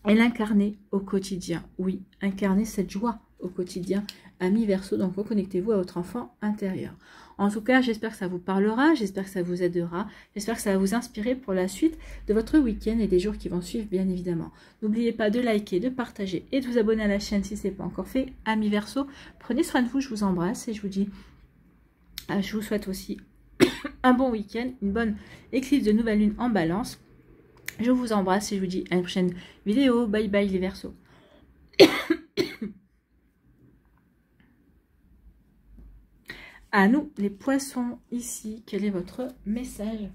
et l'incarner au quotidien. Oui, incarner cette joie au quotidien, amis Verseau. Donc, reconnectez-vous à votre enfant intérieur. En tout cas, j'espère que ça vous parlera, j'espère que ça vous aidera, j'espère que ça va vous inspirer pour la suite de votre week-end et des jours qui vont suivre, bien évidemment. N'oubliez pas de liker, de partager et de vous abonner à la chaîne si ce n'est pas encore fait, amis Verseau. Prenez soin de vous, je vous embrasse et je vous souhaite aussi un bon week-end, une bonne éclipse de nouvelle lune en balance. Je vous embrasse et je vous dis à une prochaine vidéo. Bye bye les Verseaux. À nous les Poissons, ici, quel est votre message?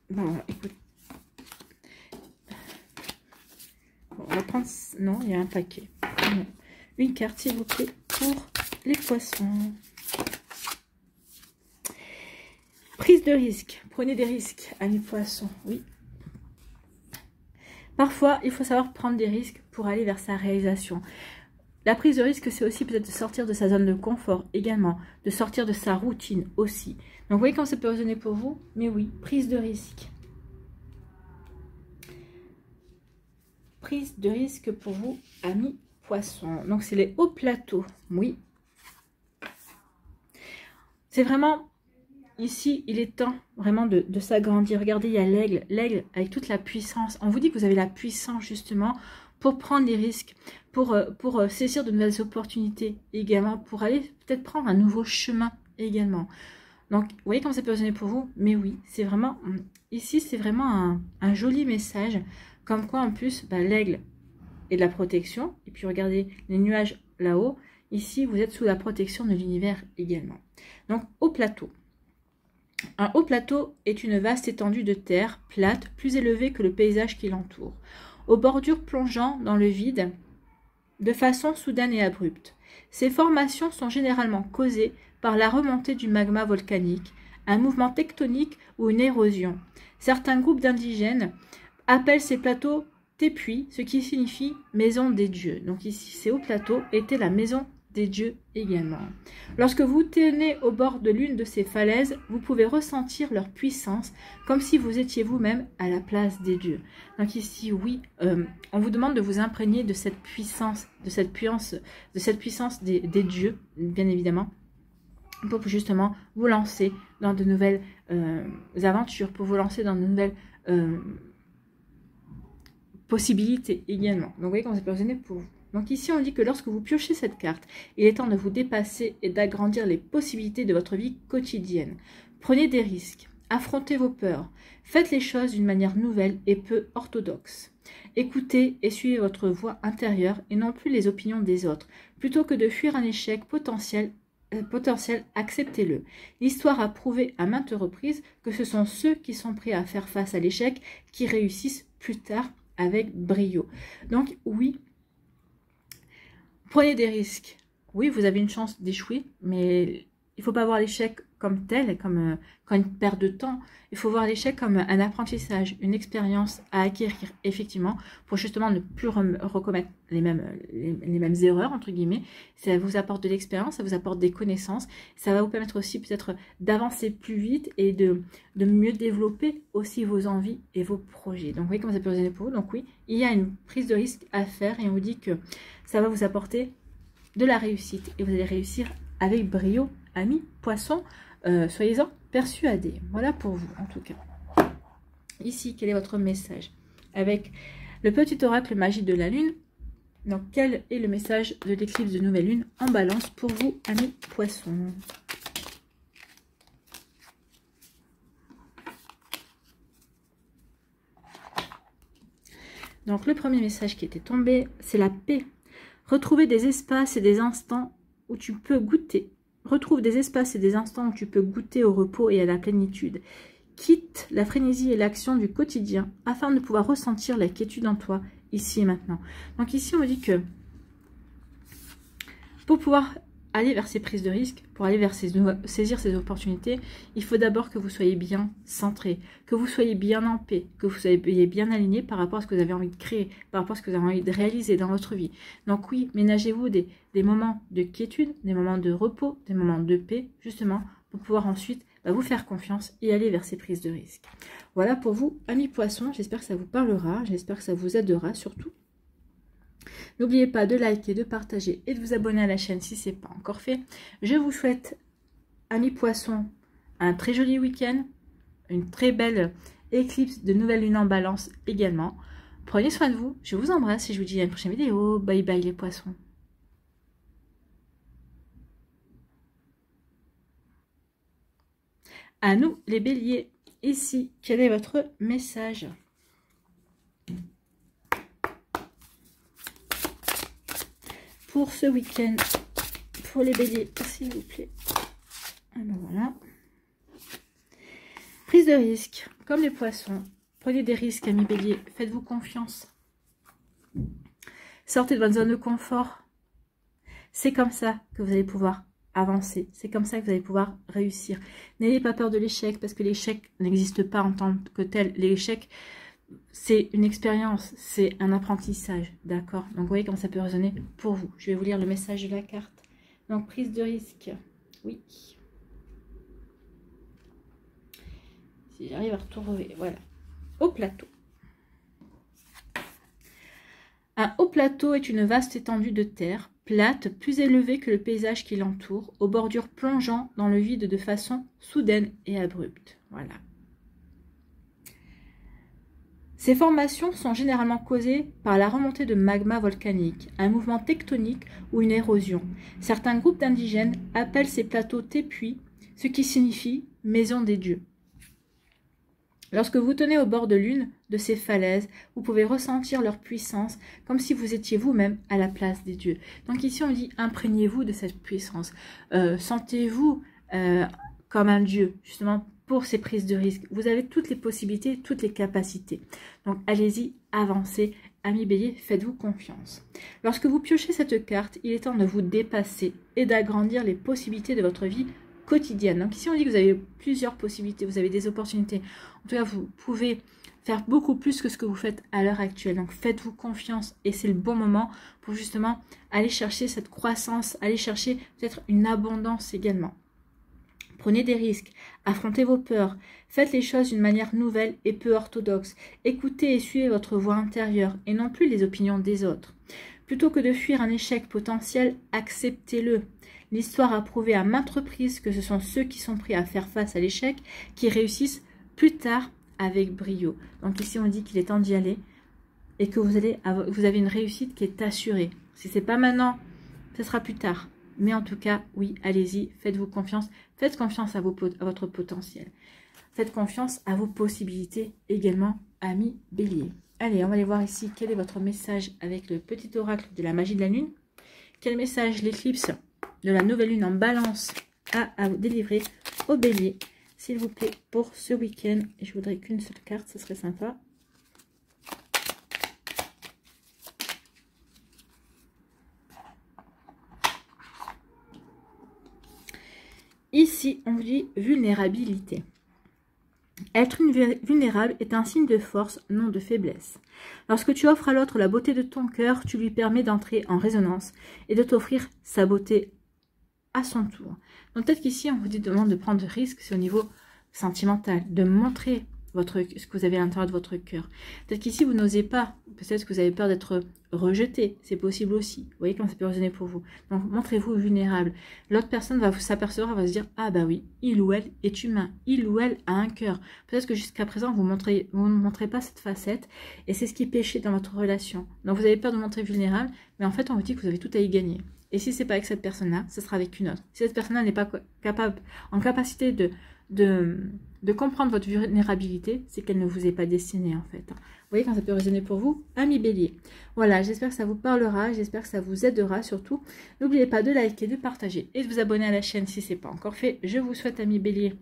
Bon, écoute. Bon, on va prendre... Non, il y a un paquet. Non. Une carte, s'il vous plaît, pour les Poissons. Prise de risque. Prenez des risques, amis Poissons. Oui. Parfois, il faut savoir prendre des risques pour aller vers sa réalisation. La prise de risque, c'est aussi peut-être de sortir de sa zone de confort également, de sortir de sa routine aussi. Donc, vous voyez comment ça peut résonner pour vous? Mais oui, prise de risque. Prise de risque pour vous, amis Poissons. Donc, c'est les hauts plateaux. Oui. C'est vraiment... Ici, il est temps vraiment de s'agrandir. Regardez, il y a l'aigle. L'aigle avec toute la puissance. On vous dit que vous avez la puissance justement pour prendre des risques, pour saisir de nouvelles opportunités également, pour aller peut-être prendre un nouveau chemin également. Donc, vous voyez comment ça peut résonner pour vous? Mais oui, c'est vraiment... Ici, c'est vraiment un joli message. Comme quoi, en plus, bah, l'aigle est de la protection. Et puis, regardez les nuages là-haut. Ici, vous êtes sous la protection de l'univers également. Donc, au plateau. Un haut plateau est une vaste étendue de terre plate, plus élevée que le paysage qui l'entoure, aux bordures plongeant dans le vide de façon soudaine et abrupte. Ces formations sont généralement causées par la remontée du magma volcanique, un mouvement tectonique ou une érosion. Certains groupes d'indigènes appellent ces plateaux tépuis, ce qui signifie maison des dieux. Donc ici, ces hauts plateaux étaient la maison des dieux également. Lorsque vous tenez au bord de l'une de ces falaises, vous pouvez ressentir leur puissance, comme si vous étiez vous-même à la place des dieux. Donc ici, oui, on vous demande de vous imprégner de cette puissance, des dieux, bien évidemment, pour justement vous lancer dans de nouvelles aventures, pour vous lancer dans de nouvelles possibilités également. Donc vous voyez comment ça peut résonner pour vous. Donc ici, on dit que lorsque vous piochez cette carte, il est temps de vous dépasser et d'agrandir les possibilités de votre vie quotidienne. Prenez des risques, affrontez vos peurs, faites les choses d'une manière nouvelle et peu orthodoxe. Écoutez et suivez votre voix intérieure et non plus les opinions des autres. Plutôt que de fuir un échec potentiel, acceptez-le. L'histoire a prouvé à maintes reprises que ce sont ceux qui sont prêts à faire face à l'échec qui réussissent plus tard avec brio. Donc oui, prenez des risques. Oui, vous avez une chance d'échouer, mais il ne faut pas voir l'échec comme tel, comme une perte de temps. Il faut voir l'échec comme un apprentissage, une expérience à acquérir, effectivement, pour justement ne plus recommettre les mêmes erreurs, entre guillemets. Ça vous apporte de l'expérience, ça vous apporte des connaissances. Ça va vous permettre aussi peut-être d'avancer plus vite et de mieux développer aussi vos envies et vos projets. Donc, vous voyez comment ça peut résonner pour vous. Donc, oui, il y a une prise de risque à faire et on vous dit que ça va vous apporter de la réussite et vous allez réussir avec brio, amis poissons, soyez-en persuadés. Voilà pour vous en tout cas. Ici, quel est votre message avec le petit oracle magie de la lune? Donc quel est le message de l'éclipse de nouvelle lune en balance pour vous, amis poissons? Donc le premier message qui était tombé, c'est la paix. Retrouver des espaces et des instants où tu peux goûter. Retrouve des espaces et des instants où tu peux goûter au repos et à la plénitude. Quitte la frénésie et l'action du quotidien afin de pouvoir ressentir la quiétude en toi, ici et maintenant. Donc ici, on me dit que pour pouvoir aller vers ces prises de risque, pour aller vers saisir ces opportunités, il faut d'abord que vous soyez bien centré, que vous soyez bien en paix, que vous soyez bien aligné par rapport à ce que vous avez envie de créer, par rapport à ce que vous avez envie de réaliser dans votre vie. Donc oui, ménagez-vous des moments de quiétude, des moments de repos, des moments de paix, justement, pour pouvoir ensuite vous faire confiance et aller vers ces prises de risque. Voilà pour vous, amis poissons, j'espère que ça vous parlera, j'espère que ça vous aidera surtout. N'oubliez pas de liker, de partager et de vous abonner à la chaîne si ce n'est pas encore fait. Je vous souhaite, amis poissons, un très joli week-end, une très belle éclipse de nouvelle lune en balance également. Prenez soin de vous, je vous embrasse et je vous dis à une prochaine vidéo. Bye bye les poissons. À nous les béliers, ici, quel est votre message ? Pour ce week-end, pour les béliers, s'il vous plaît. Alors voilà. Prise de risque, comme les poissons. Prenez des risques, amis béliers. Faites-vous confiance. Sortez de votre zone de confort. C'est comme ça que vous allez pouvoir avancer. C'est comme ça que vous allez pouvoir réussir. N'ayez pas peur de l'échec, parce que l'échec n'existe pas en tant que tel. L'échec, c'est une expérience, c'est un apprentissage, d'accord? Donc, vous voyez comment ça peut résonner pour vous. Je vais vous lire le message de la carte. Donc, prise de risque, oui. Si j'arrive à retrouver, voilà. Au plateau. Un haut plateau est une vaste étendue de terre, plate, plus élevée que le paysage qui l'entoure, aux bordures plongeant dans le vide de façon soudaine et abrupte. Voilà. Ces formations sont généralement causées par la remontée de magma volcanique, un mouvement tectonique ou une érosion. Certains groupes d'indigènes appellent ces plateaux tépuis, ce qui signifie « maison des dieux ». Lorsque vous tenez au bord de l'une de ces falaises, vous pouvez ressentir leur puissance comme si vous étiez vous-même à la place des dieux. Donc ici on dit imprégnez-vous de cette puissance, sentez-vous comme un dieu, justement pour ces prises de risque. Vous avez toutes les possibilités, toutes les capacités. Donc allez-y, avancez, amis béliers, faites-vous confiance. Lorsque vous piochez cette carte, il est temps de vous dépasser et d'agrandir les possibilités de votre vie quotidienne. Donc ici on dit que vous avez plusieurs possibilités, vous avez des opportunités. En tout cas, vous pouvez faire beaucoup plus que ce que vous faites à l'heure actuelle. Donc faites-vous confiance et c'est le bon moment pour justement aller chercher cette croissance, aller chercher peut-être une abondance également. Prenez des risques, affrontez vos peurs, faites les choses d'une manière nouvelle et peu orthodoxe. Écoutez et suivez votre voix intérieure et non plus les opinions des autres. Plutôt que de fuir un échec potentiel, acceptez-le. L'histoire a prouvé à maintes reprises que ce sont ceux qui sont prêts à faire face à l'échec qui réussissent plus tard avec brio. Donc ici on dit qu'il est temps d'y aller et que vous avez une réussite qui est assurée. Si ce n'est pas maintenant, ce sera plus tard. Mais en tout cas, oui, allez-y, faites-vous confiance. Faites confiance à votre potentiel. Faites confiance à vos possibilités également, amis béliers. Allez, on va aller voir ici quel est votre message avec le petit oracle de la magie de la lune. Quel message l'éclipse de la nouvelle lune en balance a à vous délivrer au bélier, s'il vous plaît, pour ce week-end. Et je voudrais qu'une seule carte, ce serait sympa. Ici, on vous dit vulnérabilité. Être vulnérable est un signe de force, non de faiblesse. Lorsque tu offres à l'autre la beauté de ton cœur, tu lui permets d'entrer en résonance et de t'offrir sa beauté à son tour. Donc peut-être qu'ici, on vous demande de prendre de risques, c'est au niveau sentimental, de montrer ce que vous avez à l'intérieur de votre cœur. Peut-être qu'ici, vous n'osez pas, peut-être que vous avez peur d'être rejeté, c'est possible aussi. Vous voyez comment ça peut résonner pour vous. Donc montrez-vous vulnérable. L'autre personne va s'apercevoir, va se dire, ah bah oui, il ou elle est humain, il ou elle a un cœur. Peut-être que jusqu'à présent, vous ne montrez pas cette facette, et c'est ce qui pêchait dans votre relation. Donc vous avez peur de montrer vulnérable, mais en fait, on vous dit que vous avez tout à y gagner. Et si c'est pas avec cette personne-là, ce sera avec une autre. Si cette personne-là n'est pas en capacité de comprendre votre vulnérabilité, c'est qu'elle ne vous est pas destinée en fait. Vous voyez quand ça peut résonner pour vous, ami Bélier. Voilà, j'espère que ça vous parlera, j'espère que ça vous aidera surtout. N'oubliez pas de liker, de partager et de vous abonner à la chaîne si ce n'est pas encore fait. Je vous souhaite, ami Bélier,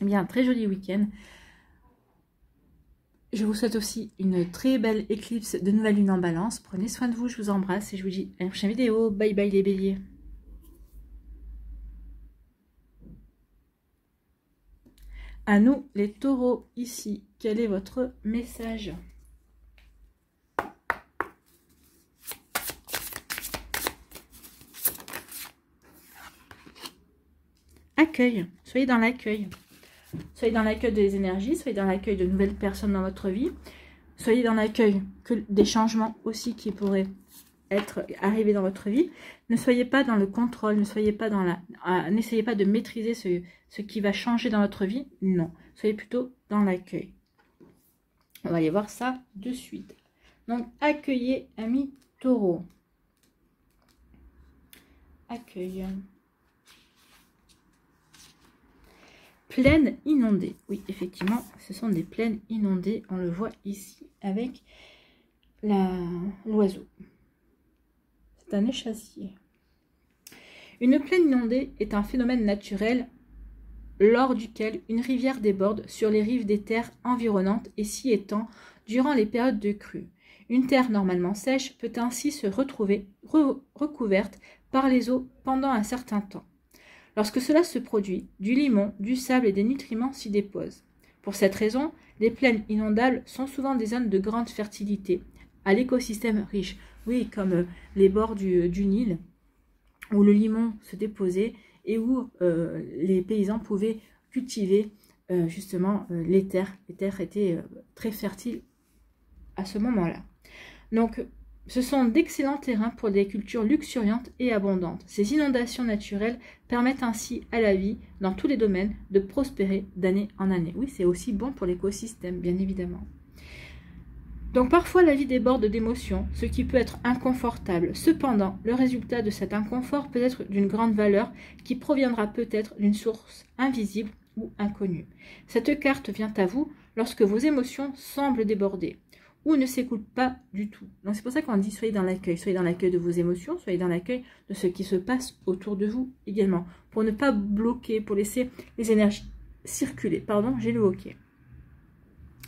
un très joli week-end. Je vous souhaite aussi une très belle éclipse de nouvelle lune en balance. Prenez soin de vous, je vous embrasse et je vous dis à une prochaine vidéo. Bye bye les béliers. À nous les taureaux ici, quel est votre message? Accueil, soyez dans l'accueil. Soyez dans l'accueil des énergies, soyez dans l'accueil de nouvelles personnes dans votre vie. Soyez dans l'accueil des changements aussi qui pourraient être arrivés dans votre vie. Ne soyez pas dans le contrôle, ne soyez pas dans n'essayez pas de maîtriser ce qui va changer dans votre vie. Non, soyez plutôt dans l'accueil. On va aller voir ça de suite. Donc, accueillez, amis taureaux. Accueil. Plaine inondée. Oui, effectivement, ce sont des plaines inondées. On le voit ici avec l'oiseau. C'est un échassier. Une plaine inondée est un phénomène naturel lors duquel une rivière déborde sur les rives des terres environnantes et s'y étend durant les périodes de crue. Une terre normalement sèche peut ainsi se retrouver recouverte par les eaux pendant un certain temps. Lorsque cela se produit, du limon, du sable et des nutriments s'y déposent. Pour cette raison, les plaines inondables sont souvent des zones de grande fertilité, à l'écosystème riche. Oui, comme les bords du Nil, où le limon se déposait et où les paysans pouvaient cultiver justement les terres. Les terres étaient très fertiles à ce moment-là. Donc, ce sont d'excellents terrains pour des cultures luxuriantes et abondantes. Ces inondations naturelles permettent ainsi à la vie, dans tous les domaines, de prospérer d'année en année. Oui, c'est aussi bon pour l'écosystème, bien évidemment. Donc parfois la vie déborde d'émotions, ce qui peut être inconfortable. Cependant, le résultat de cet inconfort peut être d'une grande valeur qui proviendra peut-être d'une source invisible ou inconnue. Cette carte vient à vous lorsque vos émotions semblent déborder ou ne s'écoulent pas du tout. Donc c'est pour ça qu'on dit soyez dans l'accueil de vos émotions, soyez dans l'accueil de ce qui se passe autour de vous également, pour ne pas bloquer, pour laisser les énergies circuler. Pardon, j'ai le hoquet.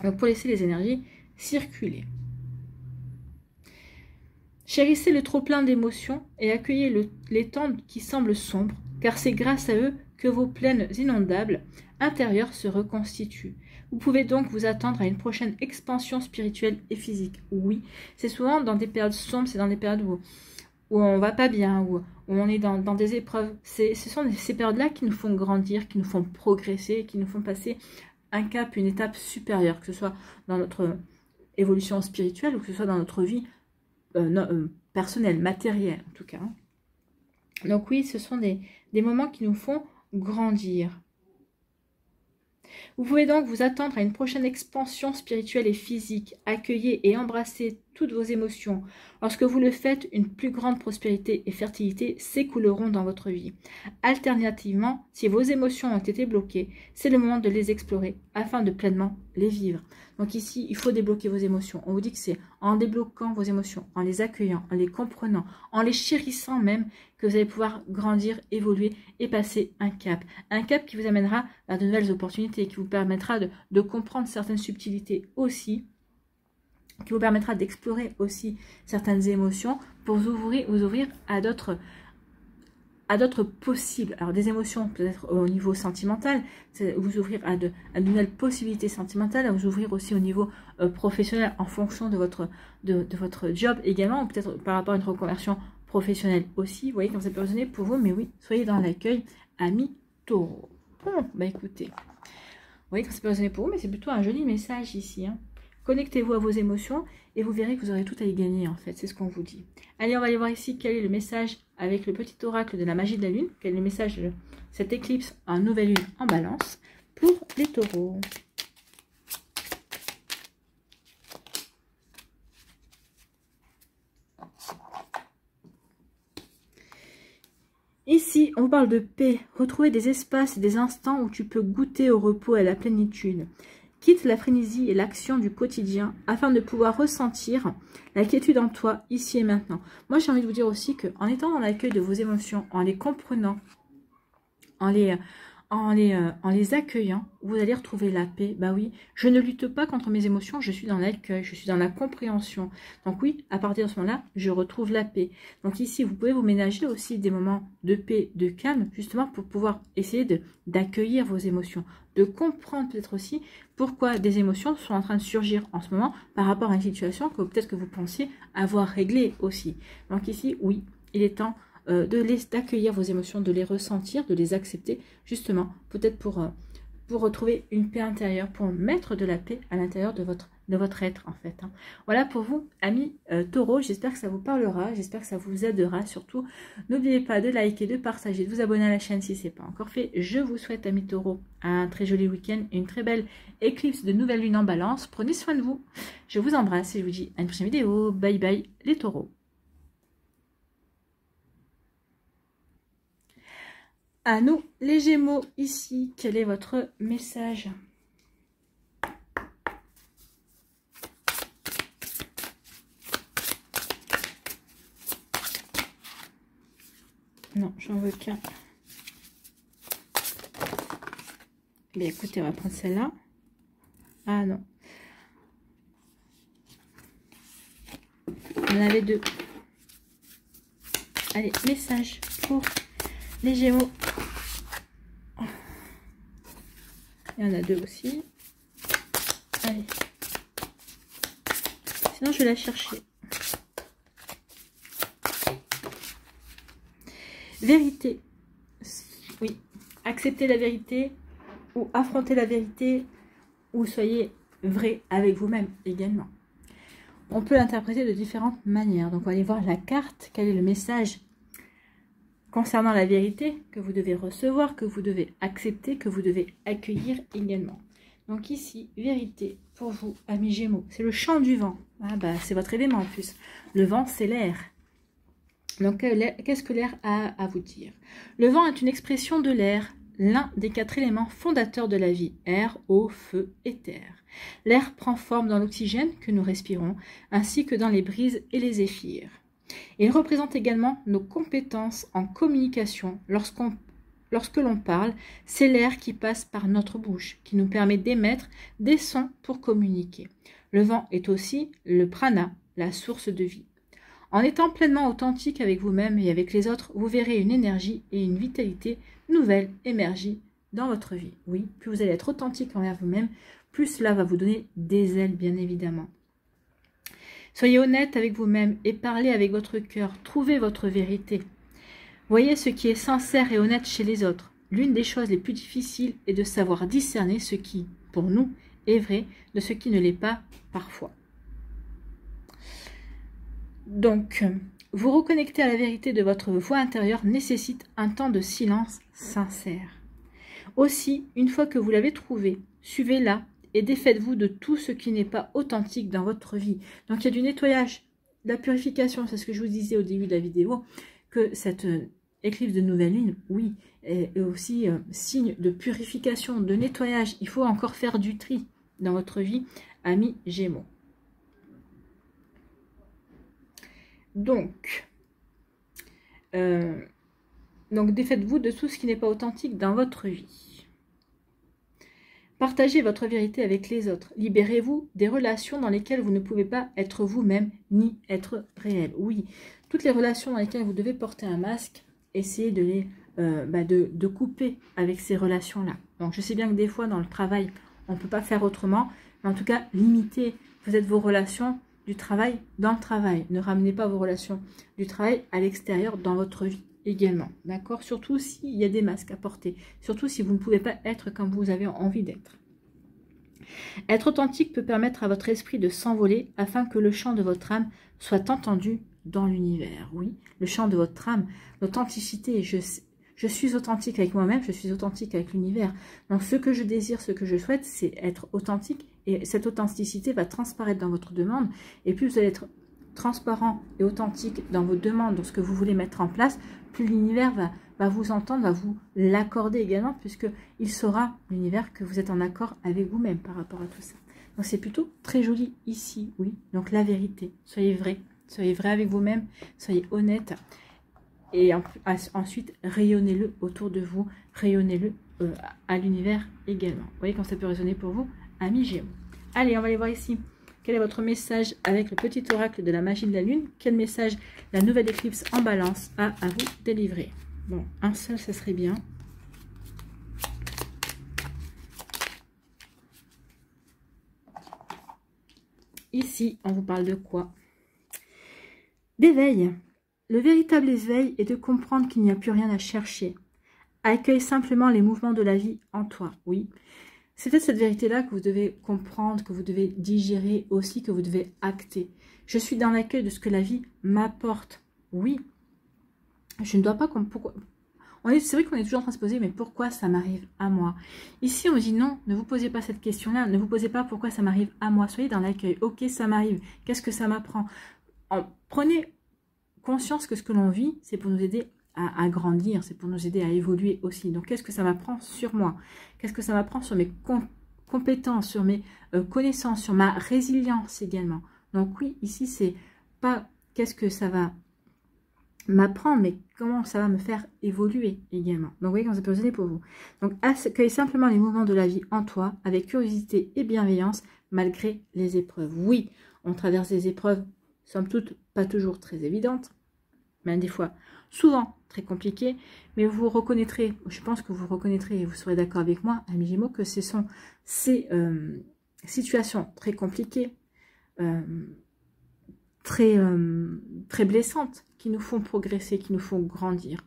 Donc pour laisser les énergies circuler. Chérissez le trop-plein d'émotions et accueillez les temps qui semblent sombres, car c'est grâce à eux que vos plaines inondables intérieures se reconstituent. Vous pouvez donc vous attendre à une prochaine expansion spirituelle et physique. Oui, c'est souvent dans des périodes sombres, c'est dans des périodes où on va pas bien, où on est dans des épreuves. Ce sont ces périodes-là qui nous font grandir, qui nous font progresser, qui nous font passer un cap, une étape supérieure, que ce soit dans notre évolution spirituelle ou que ce soit dans notre vie personnelle, matérielle en tout cas. Donc oui, ce sont des moments qui nous font grandir. Vous pouvez donc vous attendre à une prochaine expansion spirituelle et physique. Accueillez et embrassez toutes vos émotions. Lorsque vous le faites, une plus grande prospérité et fertilité s'écouleront dans votre vie. Alternativement, si vos émotions ont été bloquées, c'est le moment de les explorer afin de pleinement les vivre. Donc ici, il faut débloquer vos émotions. On vous dit que c'est en débloquant vos émotions, en les accueillant, en les comprenant, en les chérissant même, que vous allez pouvoir grandir, évoluer et passer un cap. Un cap qui vous amènera à de nouvelles opportunités, qui vous permettra de comprendre certaines subtilités aussi, qui vous permettra d'explorer aussi certaines émotions pour vous ouvrir à d'autres à d'autres possibles. Alors des émotions peut-être au niveau sentimental, vous ouvrir à de nouvelles possibilités sentimentales, à vous ouvrir aussi au niveau professionnel en fonction de votre job également, ou peut-être par rapport à une reconversion professionnelle aussi. Vous voyez comme ça peut résonner pour vous, mais oui, soyez dans l'accueil, amis Taureau. Bon, bah écoutez, vous voyez comme ça peut résonner pour vous, mais c'est plutôt un joli message ici, hein. Connectez-vous à vos émotions et vous verrez que vous aurez tout à y gagner en fait, c'est ce qu'on vous dit. Allez, on va aller voir ici quel est le message avec le petit oracle de la magie de la lune, quel est le message de cette éclipse en nouvelle lune en balance pour les taureaux. Ici, on parle de paix, retrouver des espaces et des instants où tu peux goûter au repos et à la plénitude. Quitte la frénésie et l'action du quotidien afin de pouvoir ressentir la quiétude en toi, ici et maintenant. Moi, j'ai envie de vous dire aussi qu'en étant dans l'accueil de vos émotions, en les comprenant, en les accueillant, vous allez retrouver la paix. Bah oui, je ne lutte pas contre mes émotions, je suis dans l'accueil, je suis dans la compréhension. Donc oui, à partir de ce moment-là, je retrouve la paix. Donc ici, vous pouvez vous ménager aussi des moments de paix, de calme, justement pour pouvoir essayer d'accueillir vos émotions, de comprendre peut-être aussi pourquoi des émotions sont en train de surgir en ce moment par rapport à une situation que peut-être que vous pensiez avoir réglée aussi. Donc ici, oui, il est temps d'accueillir vos émotions, de les ressentir, de les accepter, justement, peut-être pour retrouver une paix intérieure, pour mettre de la paix à l'intérieur de votre être, en fait. Hein. Voilà pour vous, amis Taureau, j'espère que ça vous parlera, j'espère que ça vous aidera, surtout, n'oubliez pas de liker, de partager, de vous abonner à la chaîne si ce n'est pas encore fait. Je vous souhaite, amis Taureau, un très joli week-end et une très belle éclipse de nouvelle lune en balance. Prenez soin de vous, je vous embrasse et je vous dis à une prochaine vidéo. Bye bye les Taureaux. À nous, les Gémeaux, ici, quel est votre message? Non, j'en veux qu'un. Mais écoutez, on va prendre celle-là. Ah non. On en avait deux. Allez, message pour les Gémeaux. Il y en a deux aussi. Allez. Sinon, je vais la chercher. Vérité. Oui. Acceptez la vérité ou affrontez la vérité ou soyez vrai avec vous-même également. On peut l'interpréter de différentes manières. Donc, on va aller voir la carte. Quel est le message concernant la vérité que vous devez recevoir, que vous devez accepter, que vous devez accueillir également. Donc ici, vérité pour vous, amis Gémeaux. C'est le chant du vent. Ah bah, c'est votre élément en plus. Le vent, c'est l'air. Donc, qu'est-ce que l'air a à vous dire? Le vent est une expression de l'air, l'un des 4 éléments fondateurs de la vie, air, eau, feu et terre. L'air prend forme dans l'oxygène que nous respirons, ainsi que dans les brises et les zéphyrs. Il représente également nos compétences en communication. Lorsque l'on parle, c'est l'air qui passe par notre bouche, qui nous permet d'émettre des sons pour communiquer. Le vent est aussi le prana, la source de vie. En étant pleinement authentique avec vous-même et avec les autres, vous verrez une énergie et une vitalité nouvelles émerger dans votre vie. Oui, plus vous allez être authentique envers vous-même, plus cela va vous donner des ailes, bien évidemment. Soyez honnête avec vous-même et parlez avec votre cœur. Trouvez votre vérité. Voyez ce qui est sincère et honnête chez les autres. L'une des choses les plus difficiles est de savoir discerner ce qui, pour nous, est vrai de ce qui ne l'est pas parfois. Donc, vous reconnecter à la vérité de votre voix intérieure nécessite un temps de silence sincère. Aussi, une fois que vous l'avez trouvé, suivez-la et défaites-vous de tout ce qui n'est pas authentique dans votre vie. Donc, il y a du nettoyage, de la purification, c'est ce que je vous disais au début de la vidéo, que cette éclipse de nouvelle lune, oui, est aussi signe de purification, de nettoyage. Il faut encore faire du tri dans votre vie, amis Gémeaux. Donc défaites-vous de tout ce qui n'est pas authentique dans votre vie. Partagez votre vérité avec les autres. Libérez-vous des relations dans lesquelles vous ne pouvez pas être vous-même ni être réel. Oui, toutes les relations dans lesquelles vous devez porter un masque, essayer de les de couper avec ces relations-là. Donc je sais bien que des fois dans le travail, on ne peut pas faire autrement, mais en tout cas, limitez peut-être vos relations du travail dans le travail. Ne ramenez pas vos relations du travail à l'extérieur dans votre vie également. D'accord? Surtout s'il y a des masques à porter. Surtout si vous ne pouvez pas être comme vous avez envie d'être. Être authentique peut permettre à votre esprit de s'envoler afin que le chant de votre âme soit entendu dans l'univers. Oui, le chant de votre âme, l'authenticité, je suis authentique avec moi-même, je suis authentique avec l'univers. Donc ce que je désire, ce que je souhaite, c'est être authentique. Et cette authenticité va transparaître dans votre demande. Et plus vous allez être transparent et authentique dans vos demandes, dans ce que vous voulez mettre en place, plus l'univers va vous entendre, va vous l'accorder également, puisqu'il saura, l'univers, que vous êtes en accord avec vous-même par rapport à tout ça. Donc c'est plutôt très joli ici, oui. Donc la vérité, soyez vrai avec vous-même, soyez honnête. Et ensuite, rayonnez-le autour de vous, rayonnez-le à l'univers également. Vous voyez quand ça peut résonner pour vous, amis Gémeaux. Allez, on va aller voir ici. Quel est votre message avec le petit oracle de la magie de la lune? Quel message la nouvelle éclipse en balance a à vous délivrer? Bon, un seul, ça serait bien. Ici, on vous parle de quoi? D'éveil. Le véritable éveil est de comprendre qu'il n'y a plus rien à chercher. Accueille simplement les mouvements de la vie en toi, oui. C'est peut-être cette vérité-là que vous devez comprendre, que vous devez digérer aussi, que vous devez acter. Je suis dans l'accueil de ce que la vie m'apporte. Oui, je ne dois pas... C'est vrai qu'on est toujours en train de se poser, mais pourquoi ça m'arrive à moi? Ici, on dit non, ne vous posez pas cette question-là. Ne vous posez pas pourquoi ça m'arrive à moi. Soyez dans l'accueil. Ok, ça m'arrive. Qu'est-ce que ça m'apprend? Prenez conscience que ce que l'on vit, c'est pour nous aider à grandir, c'est pour nous aider à évoluer aussi. Donc, qu'est-ce que ça m'apprend sur moi? Qu'est-ce que ça m'apprend sur mes compétences, sur mes connaissances, sur ma résilience également? Donc, oui, ici, c'est pas qu'est-ce que ça va m'apprendre, mais comment ça va me faire évoluer également. Donc, vous voyez quand ça peut résonner pour vous. Donc, accueille simplement les mouvements de la vie en toi, avec curiosité et bienveillance, malgré les épreuves. Oui, on traverse des épreuves, somme toute, pas toujours très évidentes, mais des fois, souvent très compliquées, mais vous reconnaîtrez, je pense que vous reconnaîtrez, et vous serez d'accord avec moi, amis Gémeaux, que ce sont ces situations très compliquées, très blessantes, qui nous font progresser, qui nous font grandir.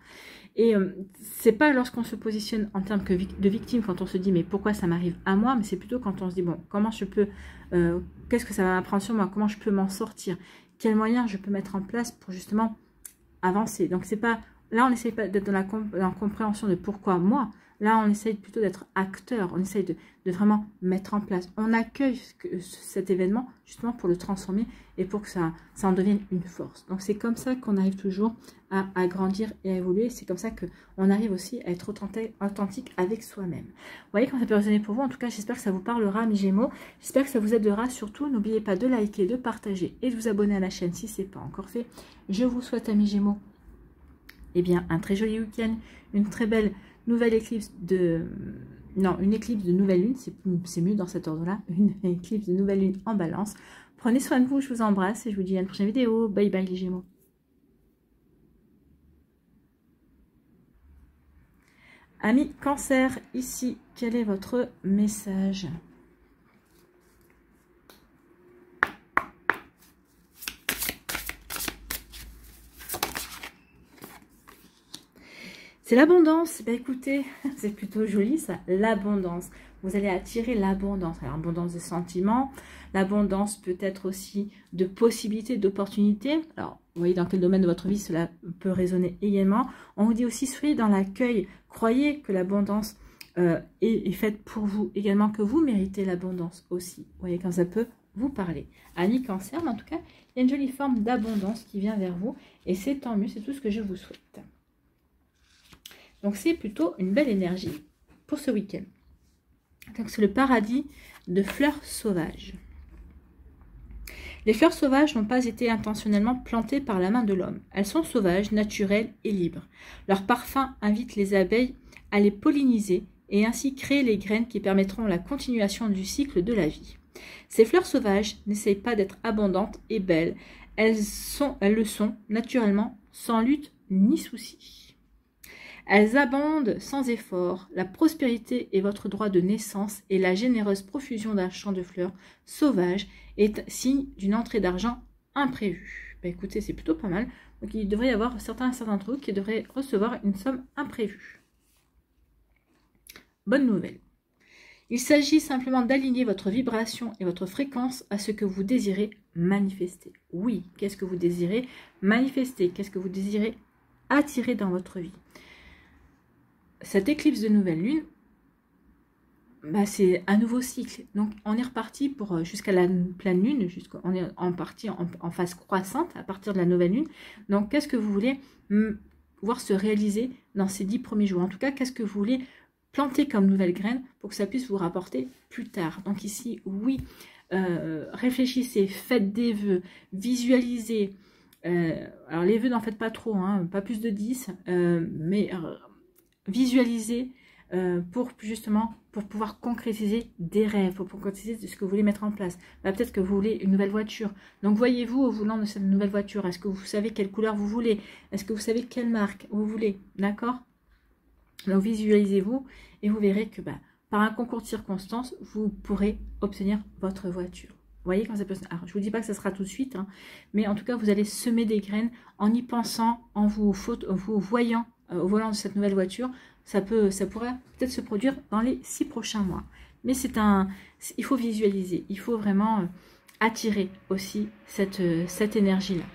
Et c'est pas lorsqu'on se positionne en termes de victime, quand on se dit mais pourquoi ça m'arrive à moi, mais c'est plutôt quand on se dit bon, comment je peux, qu'est-ce que ça va m'apprendre sur moi, comment je peux m'en sortir, quels moyens je peux mettre en place pour justement avancer. Donc c'est pas, là on essaye pas d'être dans la compréhension de pourquoi moi, là on essaye plutôt d'être acteur, on essaye de vraiment mettre en place, on accueille cet événement justement pour le transformer et pour que ça en devienne une force. Donc c'est comme ça qu'on arrive toujours à grandir et à évoluer, c'est comme ça qu'on arrive aussi à être authentique avec soi-même. Vous voyez quand ça peut résonner pour vous, en tout cas j'espère que ça vous parlera mes Gémeaux, j'espère que ça vous aidera, surtout n'oubliez pas de liker, de partager et de vous abonner à la chaîne si ce n'est pas encore fait. Je vous souhaite amis Gémeaux, eh bien un très joli week-end, une très belle nouvelle éclipse une éclipse de nouvelle lune, c'est mieux dans cet ordre-là, une éclipse de nouvelle lune en balance. Prenez soin de vous, je vous embrasse et je vous dis à une prochaine vidéo. Bye bye les Gémeaux. Amis Cancer, ici, quel est votre message ? C'est l'abondance. Ben écoutez, c'est plutôt joli ça, l'abondance. Vous allez attirer l'abondance. Alors, l'abondance de sentiments, l'abondance peut-être aussi de possibilités, d'opportunités. Alors, vous voyez dans quel domaine de votre vie cela peut résonner également. On vous dit aussi, soyez dans l'accueil. Croyez que l'abondance est faite pour vous. Également que vous méritez l'abondance aussi. Vous voyez quand ça peut vous parler. Amis Cancer, mais en tout cas, il y a une jolie forme d'abondance qui vient vers vous. Et c'est tant mieux, c'est tout ce que je vous souhaite. Donc, c'est plutôt une belle énergie pour ce week-end. Donc, c'est le paradis de fleurs sauvages. Les fleurs sauvages n'ont pas été intentionnellement plantées par la main de l'homme. Elles sont sauvages, naturelles et libres. Leur parfum invite les abeilles à les polliniser et ainsi créer les graines qui permettront la continuation du cycle de la vie. Ces fleurs sauvages n'essayent pas d'être abondantes et belles. Elles le sont naturellement, sans lutte ni souci. Elles abondent sans effort. La prospérité est votre droit de naissance et la généreuse profusion d'un champ de fleurs sauvages est signe d'une entrée d'argent imprévue. Bah, écoutez, c'est plutôt pas mal. Donc il devrait y avoir certains trucs qui devraient recevoir une somme imprévue. Bonne nouvelle. Il s'agit simplement d'aligner votre vibration et votre fréquence à ce que vous désirez manifester. Oui, qu'est-ce que vous désirez manifester? Qu'est-ce que vous désirez attirer dans votre vie? Cette éclipse de nouvelle lune, bah, c'est un nouveau cycle. Donc, on est reparti pour jusqu'à la pleine lune, on est en partie en phase croissante à partir de la nouvelle lune. Donc, qu'est-ce que vous voulez voir se réaliser dans ces 10 premiers jours? En tout cas, qu'est-ce que vous voulez planter comme nouvelle graine pour que ça puisse vous rapporter plus tard? Donc ici, oui, réfléchissez, faites des vœux, visualisez. Alors, les vœux, n'en faites pas trop, hein, pas plus de 10, mais visualisez pour pouvoir concrétiser des rêves, pour concrétiser ce que vous voulez mettre en place. Bah, peut-être que vous voulez une nouvelle voiture. Donc voyez-vous au volant de cette nouvelle voiture. Est-ce que vous savez quelle couleur vous voulez? Est-ce que vous savez quelle marque vous voulez? D'accord? Donc visualisez-vous et vous verrez que par un concours de circonstances, vous pourrez obtenir votre voiture. Vous voyez quand ça peut... Alors, je ne vous dis pas que ça sera tout de suite, hein, mais en tout cas, vous allez semer des graines en y pensant, en vous voyant au volant de cette nouvelle voiture. Ça pourrait peut-être se produire dans les 6 prochains mois. Mais il faut visualiser, il faut vraiment attirer aussi cette énergie-là.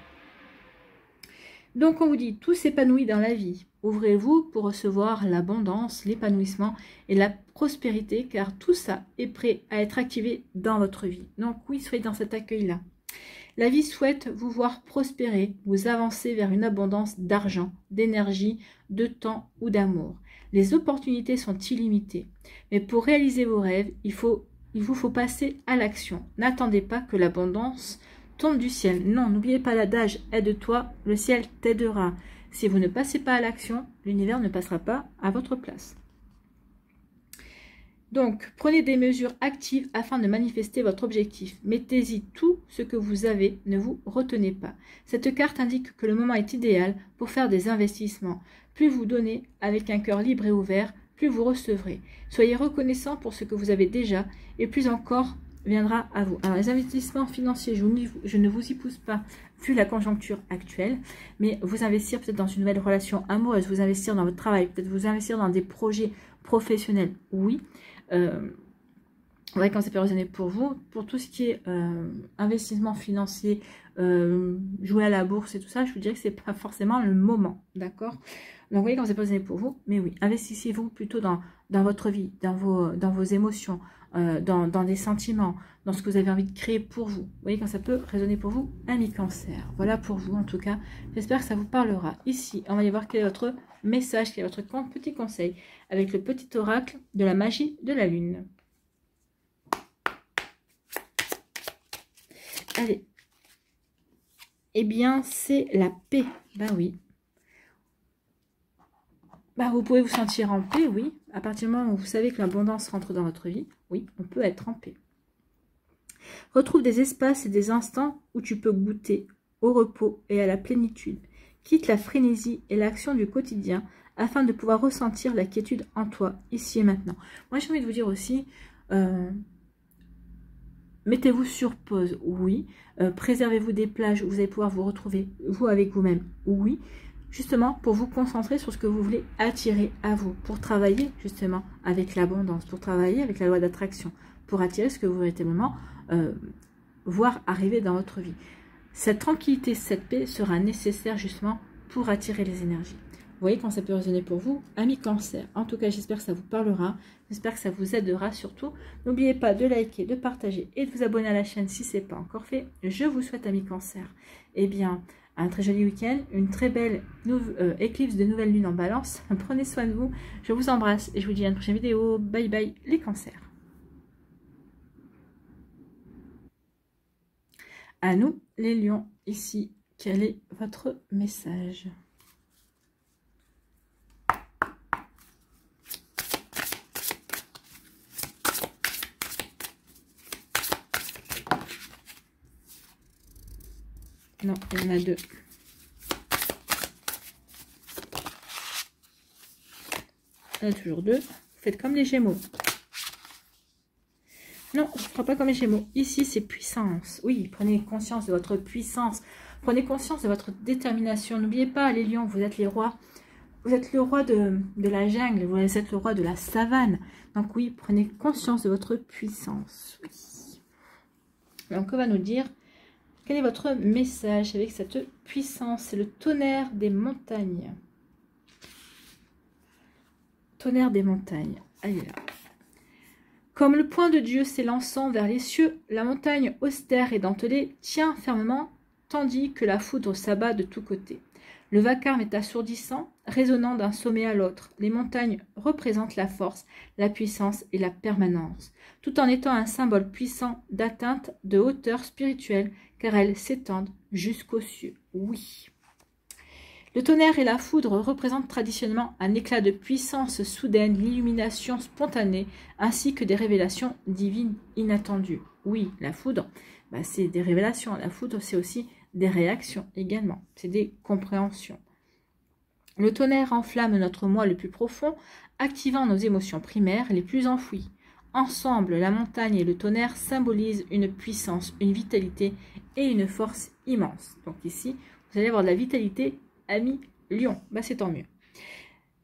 Donc on vous dit, tout s'épanouit dans la vie. Ouvrez-vous pour recevoir l'abondance, l'épanouissement et la prospérité, car tout ça est prêt à être activé dans votre vie. Donc oui, soyez dans cet accueil-là. La vie souhaite vous voir prospérer, vous avancer vers une abondance d'argent, d'énergie, de temps ou d'amour. Les opportunités sont illimitées. Mais pour réaliser vos rêves, il vous faut passer à l'action. N'attendez pas que l'abondance tombe du ciel. Non, n'oubliez pas l'adage « aide-toi, le ciel t'aidera ». Si vous ne passez pas à l'action, l'univers ne passera pas à votre place. Donc, prenez des mesures actives afin de manifester votre objectif. Mettez-y tout ce que vous avez, ne vous retenez pas. Cette carte indique que le moment est idéal pour faire des investissements. Plus vous donnez avec un cœur libre et ouvert, plus vous recevrez. Soyez reconnaissant pour ce que vous avez déjà et plus encore viendra à vous. Alors, les investissements financiers, je ne vous y pousse pas vu la conjoncture actuelle, mais vous investir peut-être dans une nouvelle relation amoureuse, vous investir dans votre travail, peut-être vous investir dans des projets professionnels, oui. Ouais, quand ça peut résonner pour vous, pour tout ce qui est investissement financier, jouer à la bourse et tout ça, je vous dirais que c'est pas forcément le moment, d'accord? Donc, vous voyez, quand ça peut résonner pour vous, mais oui, investissez-vous plutôt dans votre vie, dans vos émotions, dans des sentiments, dans ce que vous avez envie de créer pour vous. Vous voyez, quand ça peut résonner pour vous, ami Cancer. Voilà pour vous, en tout cas. J'espère que ça vous parlera. Ici, on va aller voir quel est votre message, quel est votre petit conseil, avec le petit oracle de la magie de la lune. Allez. Eh bien, c'est la paix. Ben oui. Bah, vous pouvez vous sentir en paix, oui. À partir du moment où vous savez que l'abondance rentre dans votre vie, oui, on peut être en paix. Retrouve des espaces et des instants où tu peux goûter au repos et à la plénitude. Quitte la frénésie et l'action du quotidien afin de pouvoir ressentir la quiétude en toi, ici et maintenant. Moi, j'ai envie de vous dire aussi, mettez-vous sur pause, oui. Préservez-vous des plages où vous allez pouvoir vous retrouver, vous avec vous-même, oui. Justement, pour vous concentrer sur ce que vous voulez attirer à vous, pour travailler justement avec l'abondance, pour travailler avec la loi d'attraction, pour attirer ce que vous véritablement voir arriver dans votre vie. Cette tranquillité, cette paix sera nécessaire justement pour attirer les énergies. Vous voyez quand ça peut résonner pour vous, amis Cancer. En tout cas, j'espère que ça vous parlera, j'espère que ça vous aidera surtout. N'oubliez pas de liker, de partager et de vous abonner à la chaîne si ce n'est pas encore fait. Je vous souhaite, amis Cancer, eh bien, un très joli week-end, une très belle éclipse de nouvelle lune en balance. Prenez soin de vous, je vous embrasse et je vous dis à une prochaine vidéo. Bye bye les cancers. À nous les lions, ici, quel est votre message? Non, il y en a deux. On a toujours 2. Vous faites comme les Gémeaux. Non, on ne fera pas comme les Gémeaux. Ici, c'est puissance. Oui, prenez conscience de votre puissance. Prenez conscience de votre détermination. N'oubliez pas, les lions, vous êtes les rois. Vous êtes le roi de la jungle. Vous êtes le roi de la savane. Donc oui, prenez conscience de votre puissance. Oui. Donc, on va nous dire, quel est votre message avec cette puissance? C'est le tonnerre des montagnes. Tonnerre des montagnes. Allez là. Comme le poing de Dieu s'élançant vers les cieux, la montagne austère et dentelée tient fermement, tandis que la foudre s'abat de tous côtés. Le vacarme est assourdissant, résonnant d'un sommet à l'autre. Les montagnes représentent la force, la puissance et la permanence, tout en étant un symbole puissant d'atteinte de hauteur spirituelle, car elles s'étendent jusqu'aux cieux. Oui. Le tonnerre et la foudre représentent traditionnellement un éclat de puissance soudaine, l'illumination spontanée, ainsi que des révélations divines inattendues. Oui, la foudre, c'est des révélations. La foudre, c'est aussi des réactions également. C'est des compréhensions. Le tonnerre enflamme notre moi le plus profond, activant nos émotions primaires les plus enfouies. Ensemble, la montagne et le tonnerre symbolisent une puissance, une vitalité et une force immense. Donc ici, vous allez avoir de la vitalité. Amis Lion, c'est tant mieux.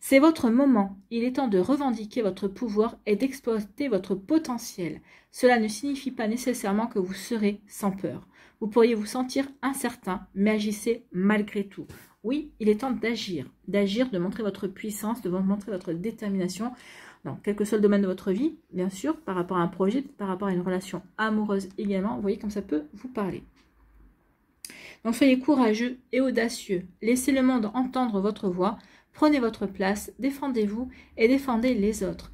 C'est votre moment. Il est temps de revendiquer votre pouvoir et d'exploiter votre potentiel. Cela ne signifie pas nécessairement que vous serez sans peur. Vous pourriez vous sentir incertain, mais agissez malgré tout. Oui, il est temps d'agir, de montrer votre puissance, de montrer votre détermination dans quel que soit le domaine de votre vie, bien sûr, par rapport à un projet, par rapport à une relation amoureuse également. Vous voyez comme ça peut vous parler. Donc soyez courageux et audacieux. Laissez le monde entendre votre voix. Prenez votre place, défendez-vous et défendez les autres.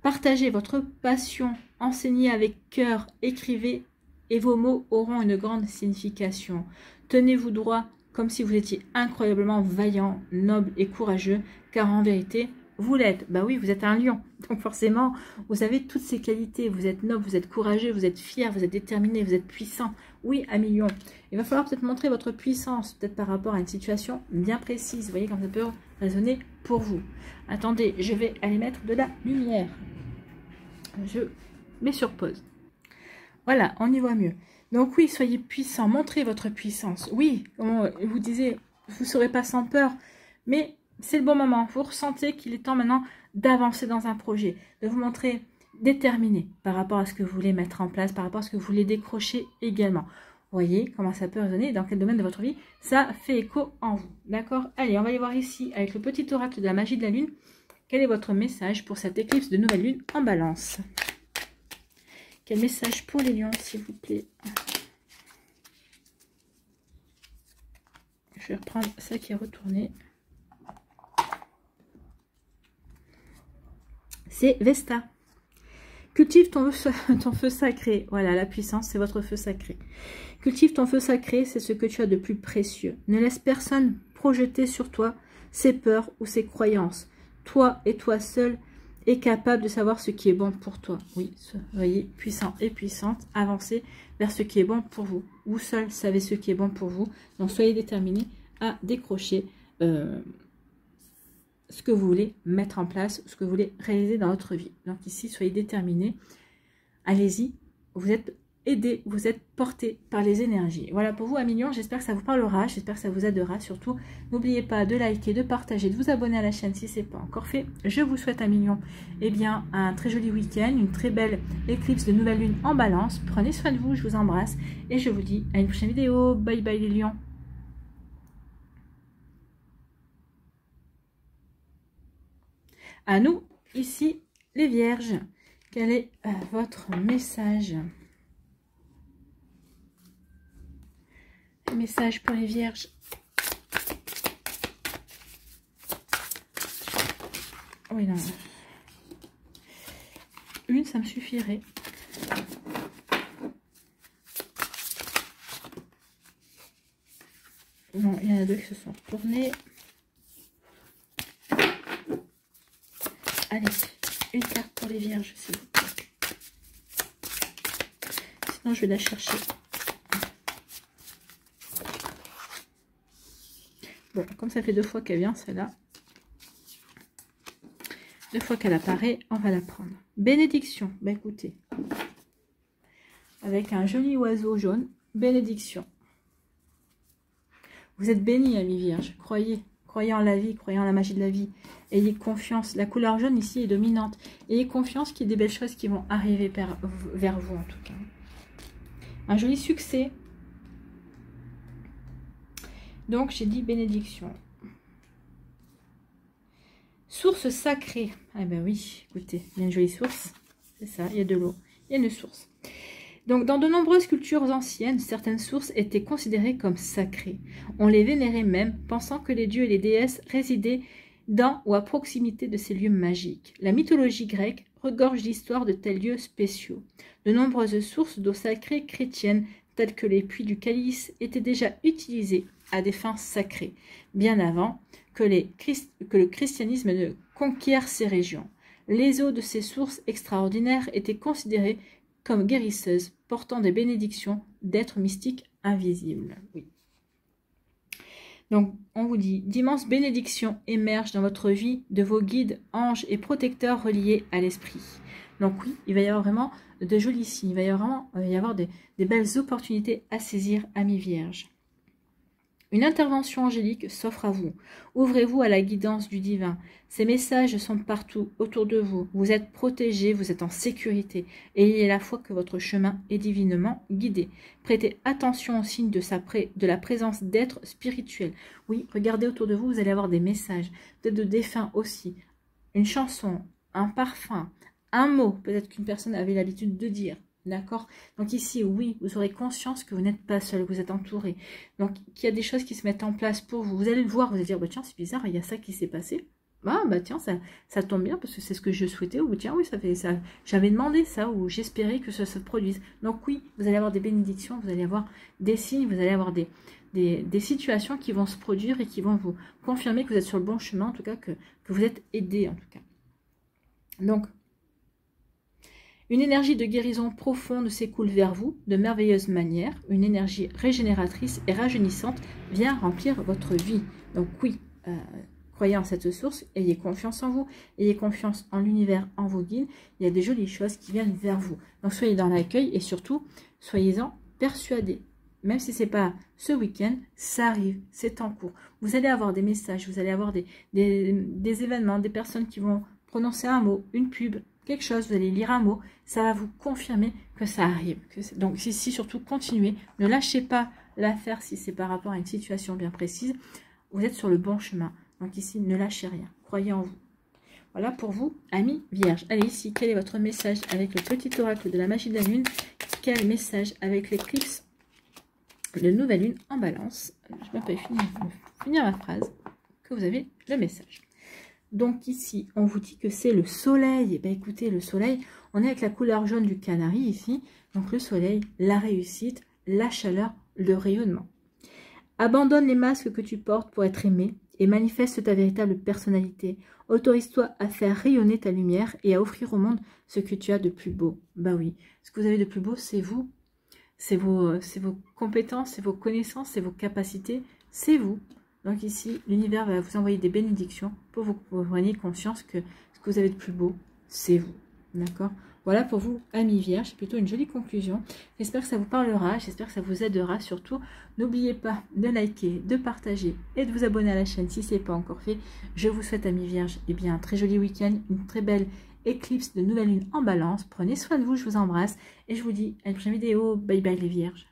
Partagez votre passion, enseignez avec cœur, écrivez et vos mots auront une grande signification. Tenez-vous droit comme si vous étiez incroyablement vaillant, noble et courageux, car en vérité, vous l'êtes. Oui, vous êtes un lion. Donc forcément, vous avez toutes ces qualités. Vous êtes noble, vous êtes courageux, vous êtes fier, vous êtes déterminé, vous êtes puissant. Oui, ami lion. Il va falloir peut-être montrer votre puissance, peut-être par rapport à une situation bien précise. Vous voyez comme ça peut résonner pour vous. Attendez, je vais aller mettre de la lumière. Je mets sur pause. Voilà, on y voit mieux. Donc oui, soyez puissant, montrez votre puissance. Oui, comme vous disiez, vous ne serez pas sans peur, mais c'est le bon moment. Vous ressentez qu'il est temps maintenant d'avancer dans un projet, de vous montrer déterminé par rapport à ce que vous voulez mettre en place, par rapport à ce que vous voulez décrocher également. Vous voyez comment ça peut résonner, dans quel domaine de votre vie ça fait écho en vous. D'accord? Allez, on va aller voir ici avec le petit oracle de la magie de la lune. Quel est votre message pour cette éclipse de nouvelle lune en balance? Quel message pour les lions, s'il vous plaît? Je vais reprendre ça qui est retourné. C'est Vesta. Cultive ton feu sacré. Voilà, la puissance, c'est votre feu sacré. Cultive ton feu sacré, c'est ce que tu as de plus précieux. Ne laisse personne projeter sur toi ses peurs ou ses croyances. Toi et toi seul est capable de savoir ce qui est bon pour toi. Oui, soyez puissant et puissante. Avancez vers ce qui est bon pour vous. Vous seul savez ce qui est bon pour vous. Donc, soyez déterminés à décrocher ce que vous voulez mettre en place, ce que vous voulez réaliser dans votre vie. Donc ici, soyez déterminés. Allez-y. Vous êtes aidés, vous êtes portés par les énergies. Voilà pour vous, amis lions. J'espère que ça vous parlera. J'espère que ça vous aidera. Surtout, n'oubliez pas de liker, de partager, de vous abonner à la chaîne si ce n'est pas encore fait. Je vous souhaite, amis lions, un très joli week-end, une très belle éclipse de nouvelle lune en balance. Prenez soin de vous, je vous embrasse. Et je vous dis à une prochaine vidéo. Bye bye les lions. À nous, ici, les vierges. Quel est votre message? Message pour les vierges. Oui, non. Une, ça me suffirait. Non, il y en a deux qui se sont retournés. Allez, une carte pour les vierges, s'il vous plaît. Sinon, je vais la chercher. Bon, comme ça fait 2 fois qu'elle vient, celle-là. Deux fois qu'elle apparaît, on va la prendre. Bénédiction. Ben écoutez, avec un joli oiseau jaune, bénédiction. Vous êtes bénis, amis vierges. Croyez. Croyez en la vie, croyez en la magie de la vie. Ayez confiance. La couleur jaune ici est dominante. Ayez confiance qu'il y a des belles choses qui vont arriver vers vous en tout cas. Un joli succès. Donc j'ai dit bénédiction. Source sacrée. Ah ben oui, écoutez, il y a une jolie source. C'est ça, il y a de l'eau. Il y a une source. Donc, dans de nombreuses cultures anciennes, certaines sources étaient considérées comme sacrées. On les vénérait même, pensant que les dieux et les déesses résidaient dans ou à proximité de ces lieux magiques. La mythologie grecque regorge d'histoires de tels lieux spéciaux. De nombreuses sources d'eau sacrée chrétiennes, telles que les puits du Calice, étaient déjà utilisées à des fins sacrées, bien avant que le christianisme ne conquiert ces régions. Les eaux de ces sources extraordinaires étaient considérées comme guérisseuses, portant des bénédictions d'êtres mystiques invisibles. Oui. Donc, on vous dit, d'immenses bénédictions émergent dans votre vie de vos guides, anges et protecteurs reliés à l'esprit. Donc oui, il va y avoir vraiment de jolis signes, il va y avoir des belles opportunités à saisir, amis vierges. Une intervention angélique s'offre à vous. Ouvrez-vous à la guidance du divin. Ces messages sont partout autour de vous. Vous êtes protégés, vous êtes en sécurité. Et ayez la foi que votre chemin est divinement guidé. Prêtez attention aux signes de la présence d'êtres spirituels. Oui, regardez autour de vous, vous allez avoir des messages, peut-être de défunts aussi. Une chanson, un parfum, un mot, peut-être qu'une personne avait l'habitude de dire. D'accord? Donc ici, oui, vous aurez conscience que vous n'êtes pas seul, que vous êtes entouré. Donc, qu'il y a des choses qui se mettent en place pour vous. Vous allez le voir, vous allez dire, bah, tiens, c'est bizarre, il y a ça qui s'est passé. Ah, bah tiens, ça tombe bien parce que c'est ce que je souhaitais. Ou tiens, oui, j'avais demandé ça, ou j'espérais que ça se produise. Donc oui, vous allez avoir des bénédictions, vous allez avoir des signes, vous allez avoir des situations qui vont se produire et qui vont vous confirmer que vous êtes sur le bon chemin, en tout cas, que vous êtes aidé, en tout cas. Donc, une énergie de guérison profonde s'écoule vers vous de merveilleuse manière. Une énergie régénératrice et rajeunissante vient remplir votre vie. Donc oui, croyez en cette source, ayez confiance en vous, ayez confiance en l'univers, en vos guides. Il y a des jolies choses qui viennent vers vous. Donc soyez dans l'accueil et surtout, soyez-en persuadés. Même si ce n'est pas ce week-end, ça arrive, c'est en cours. Vous allez avoir des messages, vous allez avoir des événements, des personnes qui vont prononcer un mot, une pub, quelque chose, vous allez lire un mot, ça va vous confirmer que ça arrive. Donc ici, surtout, continuez. Ne lâchez pas l'affaire si c'est par rapport à une situation bien précise. Vous êtes sur le bon chemin. Donc ici, ne lâchez rien. Croyez en vous. Voilà pour vous, amis vierges. Allez, ici, quel est votre message avec le petit oracle de la magie de la lune? Quel message avec l'éclipse de nouvelle lune en balance? Je vais même pas finir ma phrase. Que vous avez le message. Donc ici, on vous dit que c'est le soleil. Et bien écoutez, le soleil, on est avec la couleur jaune du canari ici. Donc le soleil, la réussite, la chaleur, le rayonnement. Abandonne les masques que tu portes pour être aimé et manifeste ta véritable personnalité. Autorise-toi à faire rayonner ta lumière et à offrir au monde ce que tu as de plus beau. Bah oui, ce que vous avez de plus beau, c'est vous. C'est vos compétences, c'est vos connaissances, c'est vos capacités, c'est vous. Donc ici, l'univers va vous envoyer des bénédictions pour que vous preniez conscience que ce que vous avez de plus beau, c'est vous. D'accord? Voilà pour vous, amis vierges. C'est plutôt une jolie conclusion. J'espère que ça vous parlera. J'espère que ça vous aidera. Surtout, n'oubliez pas de liker, de partager et de vous abonner à la chaîne si ce n'est pas encore fait. Je vous souhaite, amis vierges, eh bien, un très joli week-end, une très belle éclipse de nouvelle lune en balance. Prenez soin de vous, je vous embrasse. Et je vous dis à une prochaine vidéo. Bye bye les vierges.